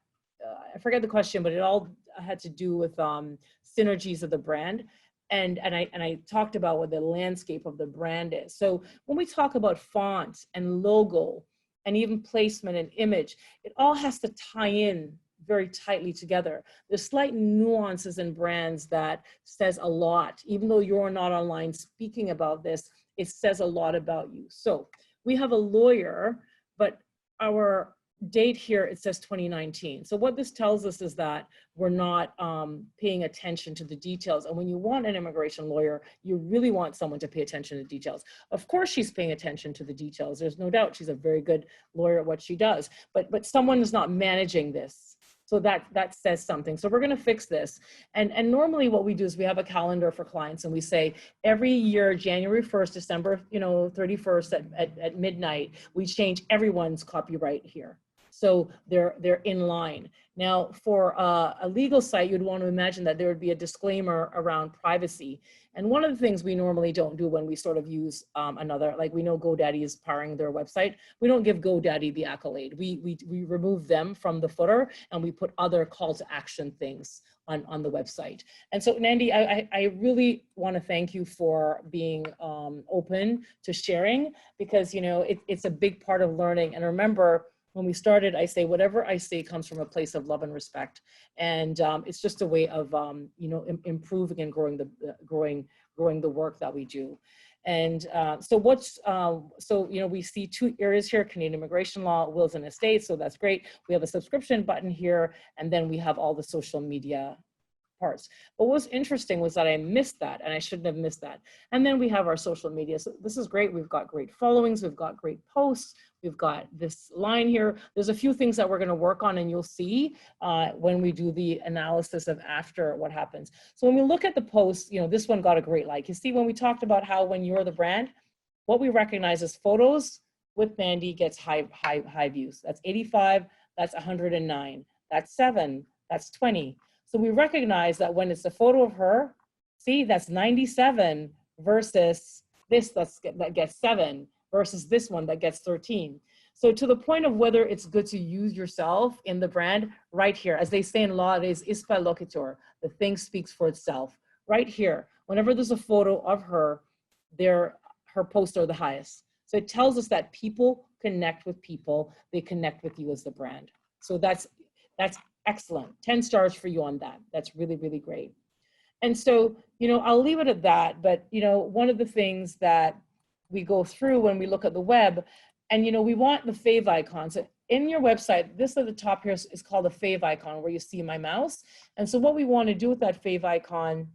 I forget the question, but it all had to do with synergies of the brand. And I talked about what the landscape of the brand is. So when we talk about font and logo and even placement and image, it all has to tie in very tightly together. There's slight nuances in brands that says a lot. Even though you're not online speaking about this, it says a lot about you. So we have a lawyer, but our date here, it says 2019. So what this tells us is that we're not paying attention to the details. And when you want an immigration lawyer, you really want someone to pay attention to details. Of course, she's paying attention to the details. There's no doubt she's a very good lawyer at what she does, but someone is not managing this. So that says something. So we're going to fix this. And normally what we do is we have a calendar for clients, and we say every year, January 1st, December 31st at midnight, we change everyone's copyright here. So they're in line. Now, for a legal site, you'd want to imagine that there would be a disclaimer around privacy. And one of the things we normally don't do when we sort of use another, like we know GoDaddy is powering their website, we don't give GoDaddy the accolade. We remove them from the footer, and we put other call to action things on the website. And so, Nandi, I really want to thank you for being open to sharing, because, you know, it's a big part of learning. And remember, when we started, I say whatever I say comes from a place of love and respect, and it's just a way of improving and growing the work that we do. And so we see 2 areas here: Canadian immigration law, wills and estates. So that's great. We have a subscription button here, and then we have all the social media parts. But what was interesting was that I missed that, and I shouldn't have missed that. And then we have our social media. So this is great. We've got great followings. We've got great posts. We've got this line here. There's a few things that we're going to work on, and you'll see when we do the analysis of after what happens. So when we look at the posts, you know, this one got a great like. You see, when we talked about how when you're the brand, what we recognize is photos with Mandy gets high views. That's 85. That's 109. That's 7. That's 20. So we recognize that when it's a photo of her, see, that's 97 versus this that gets 7 versus this one that gets 13. So to the point of whether it's good to use yourself in the brand, right here, as they say in law, it is ispa loquitur, the thing speaks for itself. Right here, whenever there's a photo of her, her posts are the highest. So it tells us that people connect with people, they connect with you as the brand. So that's excellent. 10 stars for you on that. That's really, really great. And so, you know, I'll leave it at that. But, you know, one of the things that we go through when we look at the web, and, you know, we want the fave icons. So in your website, this at the top here is called a fave icon, where you see my mouse. And so what we want to do with that fave icon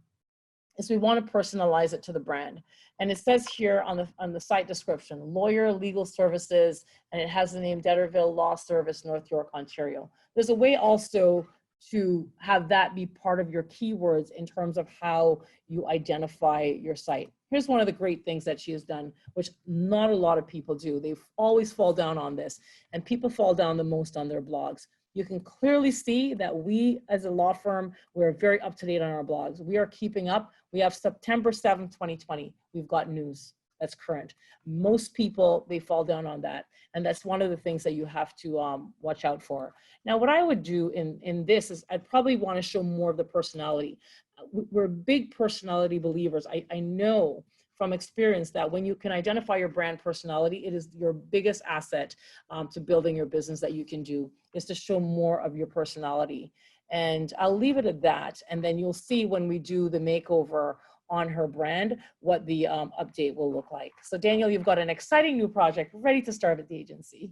is we want to personalize it to the brand. And it says here on the site description, lawyer, legal services, and it has the name Detterville Law Service, North York, Ontario. There's a way also to have that be part of your keywords in terms of how you identify your site. Here's one of the great things that she has done, which not a lot of people do. They always fall down on this, and people fall down the most on their blogs. You can clearly see that we, as a law firm, we're very up to date on our blogs. We are keeping up. We have September 7th, 2020. We've got news that's current. Most people, they fall down on that. And that's one of the things that you have to watch out for. Now, what I would do in this is I'd probably want to show more of the personality. We're big personality believers. I know from experience that when you can identify your brand personality, it is your biggest asset to building your business that you can do, is to show more of your personality. And I'll leave it at that. And then you'll see when we do the makeover on her brand, what the update will look like. So Daniel, you've got an exciting new project ready to start at the agency.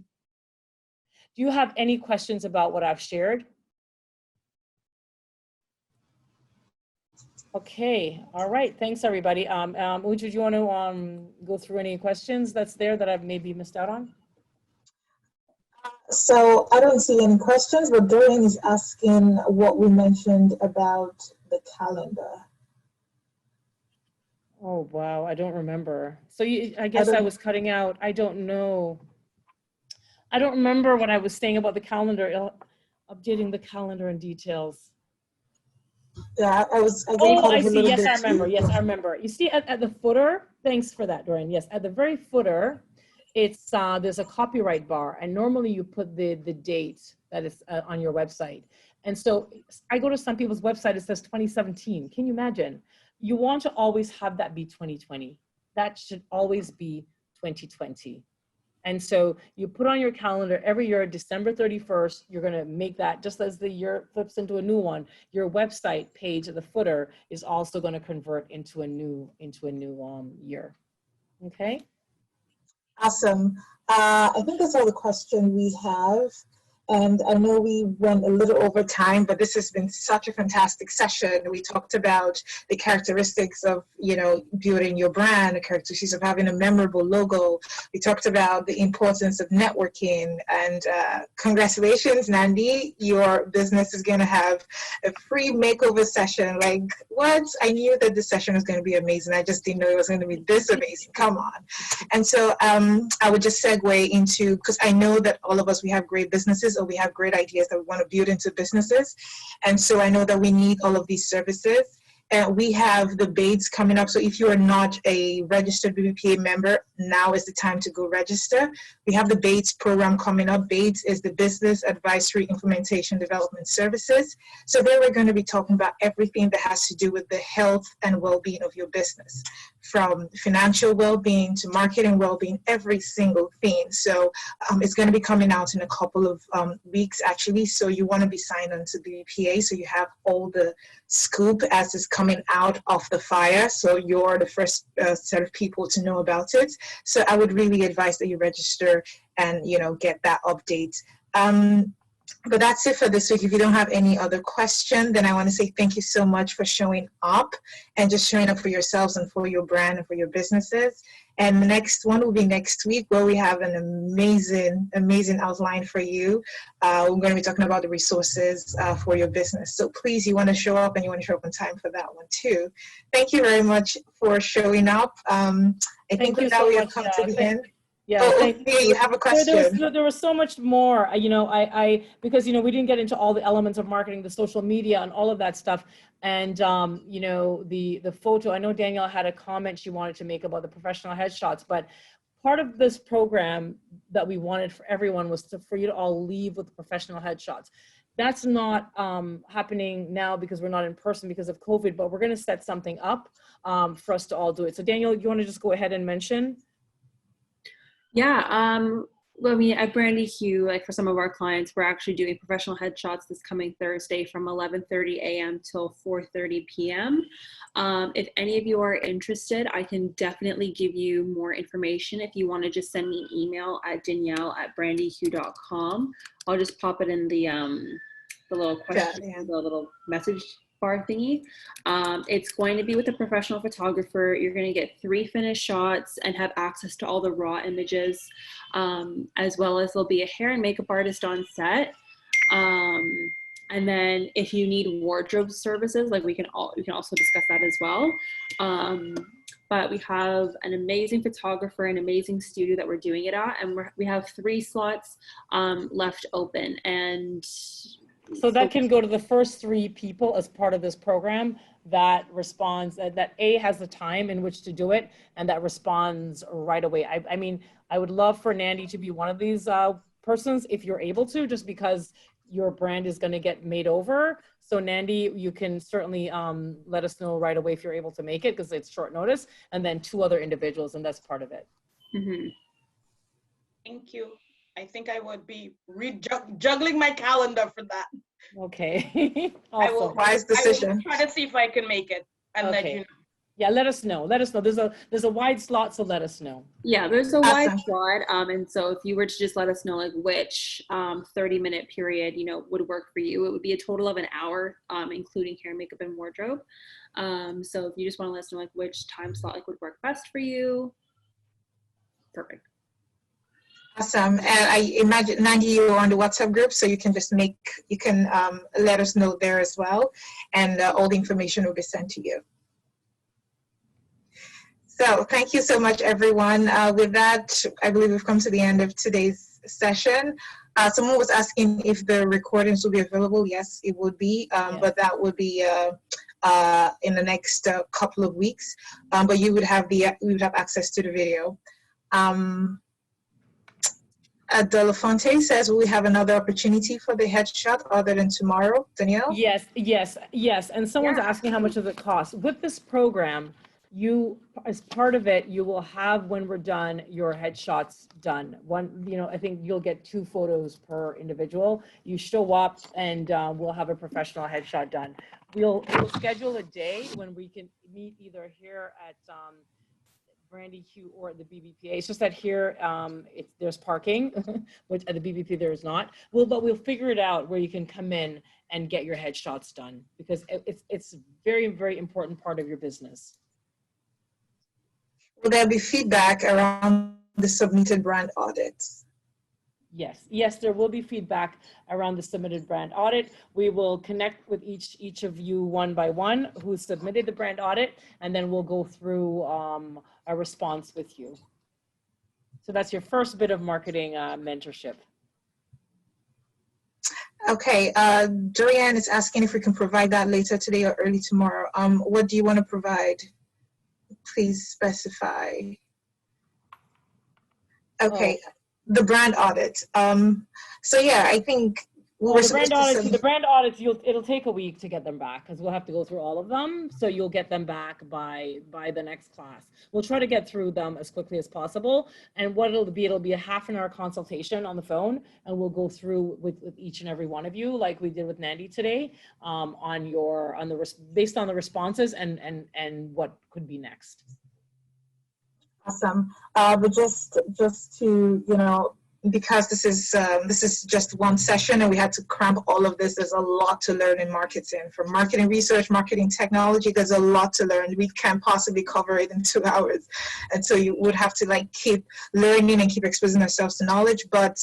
Do you have any questions about what I've shared? Okay, all right, thanks everybody. Uju, do you want to go through any questions that's there that I've maybe missed out on? So I don't see any questions, but Dorian is asking what we mentioned about the calendar. Oh, wow, I don't remember. So I guess I was cutting out. I don't know. I don't remember what I was saying about the calendar, updating the calendar and details. Yeah, I see. Yes, I remember. Yes, I remember. You see at the footer, thanks for that, Dorian. Yes, at the very footer, it's there's a copyright bar, and normally you put the date that is on your website. And so I go to some people's website, it says 2017. Can you imagine? You want to always have that be 2020. That should always be 2020. And so you put on your calendar every year, December 31st, you're going to make that, just as the year flips into a new one, your website page at the footer is also going to convert into a new year. Okay. Awesome. I think that's all the question we have. And I know we went a little over time, but this has been such a fantastic session. We talked about the characteristics of, you know, building your brand, the characteristics of having a memorable logo. We talked about the importance of networking, and congratulations, Nandi, your business is going to have a free makeover session. Like, what? I knew that this session was going to be amazing. I just didn't know it was going to be this amazing. Come on. And so I would just segue into, because I know that all of us, we have great businesses, or we have great ideas that we want to build into businesses. And so I know that we need all of these services. And we have the BBPA'S coming up. So if you are not a registered BBPA member, now is the time to go register. We have the BBPA'S program coming up. BBPA'S is the Business Advisory Implementation Development Services. So there we're going to be talking about everything that has to do with the health and well-being of your business, from financial well-being to marketing well-being, every single thing. So it's going to be coming out in a couple of weeks, actually. So you want to be signed on to BBPA, so you have all the scoop as it's coming out of the fire. So you're the first set of people to know about it. So I would really advise that you register and, you know, get that update. But that's it for this week. If you don't have any other question, then I want to say thank you so much for showing up and just showing up for yourselves and for your brand and for your businesses. And the next one will be next week, where we have an amazing outline for you. We're going to be talking about the resources for your business. So please, you want to show up, and you want to show up on time for that one too. Thank you very much for showing up. I think with that we have come to the end. Yeah, thank you. You have a question. There was so much more, you know, because, you know, we didn't get into all the elements of marketing, the social media and all of that stuff. And, you know, the photo, I know Danielle had a comment she wanted to make about the professional headshots, but part of this program that we wanted for everyone was for you to all leave with professional headshots. That's not happening now because we're not in person because of COVID, but we're going to set something up for us to all do it. So Danielle, you want to just go ahead and mention? Yeah, well, I mean, at Brandy Hugh, like for some of our clients, we're actually doing professional headshots this coming Thursday from 11:30 a.m. till 4:30 p.m. If any of you are interested, I can definitely give you more information. If you want to just send me an email at danielle@brandyhugh.com. I'll just pop it in the little question, the little message bar thingy. It's going to be with a professional photographer. You're going to get 3 finished shots and have access to all the raw images, as well as there'll be a hair and makeup artist on set. And then if you need wardrobe services, like we can also discuss that as well. But we have an amazing photographer, an amazing studio that we're doing it at, and we have 3 slots left open. And so that can go to the first 3 people as part of this program that responds, that A, has the time in which to do it, and that responds right away. I mean, I would love for Nandi to be one of these persons if you're able to, just because your brand is going to get made over. So Nandi, you can certainly let us know right away if you're able to make it, because it's short notice, and then 2 other individuals, and that's part of it. Mm-hmm. Thank you. I think I would be juggling my calendar for that. Okay. Awesome. I will Wise decision. I will try to see if I can make it and let you know. Yeah, let us know. Let us know. There's a wide slot, so let us know. Yeah, there's a wide slot. And so if you were to just let us know like which 30-minute period, you know, would work for you, it would be a total of an hour, including hair, makeup, and wardrobe. So if you just want to let us know like which time slot like would work best for you, perfect. Awesome. And I imagine, Nandi, you're on the WhatsApp group, so you can just let us know there as well, and all the information will be sent to you. So thank you so much, everyone. With that, I believe we've come to the end of today's session. Someone was asking if the recordings will be available. Yes, it would be, but that would be in the next couple of weeks. But you would have access to the video. De La Fonte says, will we have another opportunity for the headshot other than tomorrow, Danielle? Yes. And someone's asking how much does it cost? With this program, you, as part of it, you will have, when we're done, your headshots done. One, you know, I think you'll get 2 photos per individual. You show up and we'll have a professional headshot done. We'll schedule a day when we can meet either here at Brandy Hugh or at the BBPA. It's just that here there's parking, which at the BBP there is not. But we'll figure it out where you can come in and get your headshots done, because it's very, very important part of your business. Will there be feedback around the submitted brand audits? Yes, there will be feedback around the submitted brand audit. We will connect with each of you one by one who submitted the brand audit, and then we'll go through a response with you. So that's your first bit of marketing mentorship. Okay, Joanne is asking if we can provide that later today or early tomorrow. What do you want to provide? Please specify. Okay. The brand audit. So yeah, I think the brand audits, it'll take a week to get them back, because we'll have to go through all of them. So you'll get them back by the next class. We'll try to get through them as quickly as possible. And what it'll be a half-an-hour consultation on the phone, and we'll go through with each and every one of you, like we did with Nandi today, based on the responses and what could be next. Awesome. But just to, you know, because this is just one session and we had to cramp all of this, there's a lot to learn in marketing. From marketing research, marketing technology, there's a lot to learn. We can't possibly cover it in 2 hours. And so you would have to like keep learning and keep exposing ourselves to knowledge. But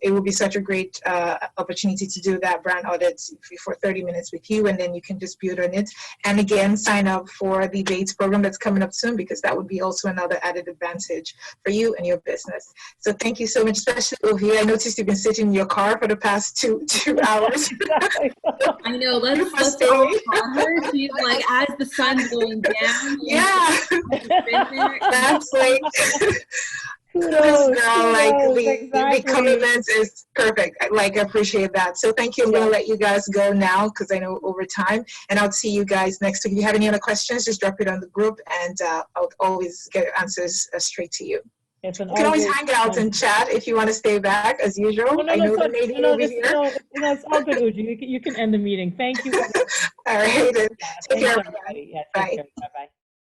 it would be such a great opportunity to do that brand audit for 30 minutes with you, and then you can just build on it. And again, sign up for the Bates program that's coming up soon, because that would be also another added advantage for you and your business. So thank you so much, especially Ovia. I noticed you've been sitting in your car for the past two hours. I know. Let's all applaud her. She's like, as the sun's going down. Yeah, that's like. Kudos, Girl, like exactly. the commitment is perfect. Like, I appreciate that. So thank you. I'm going to let you guys go now because I know over time, and I'll see you guys next week. If you have any other questions, just drop it on the group, and I'll always get answers straight to you. You can always hang out and chat if you want to stay back as usual. I know that Nadine over here. It's all good, Uju. You can end the meeting. Thank you. All right. Take care. Everybody. Yeah, Bye. Bye-bye.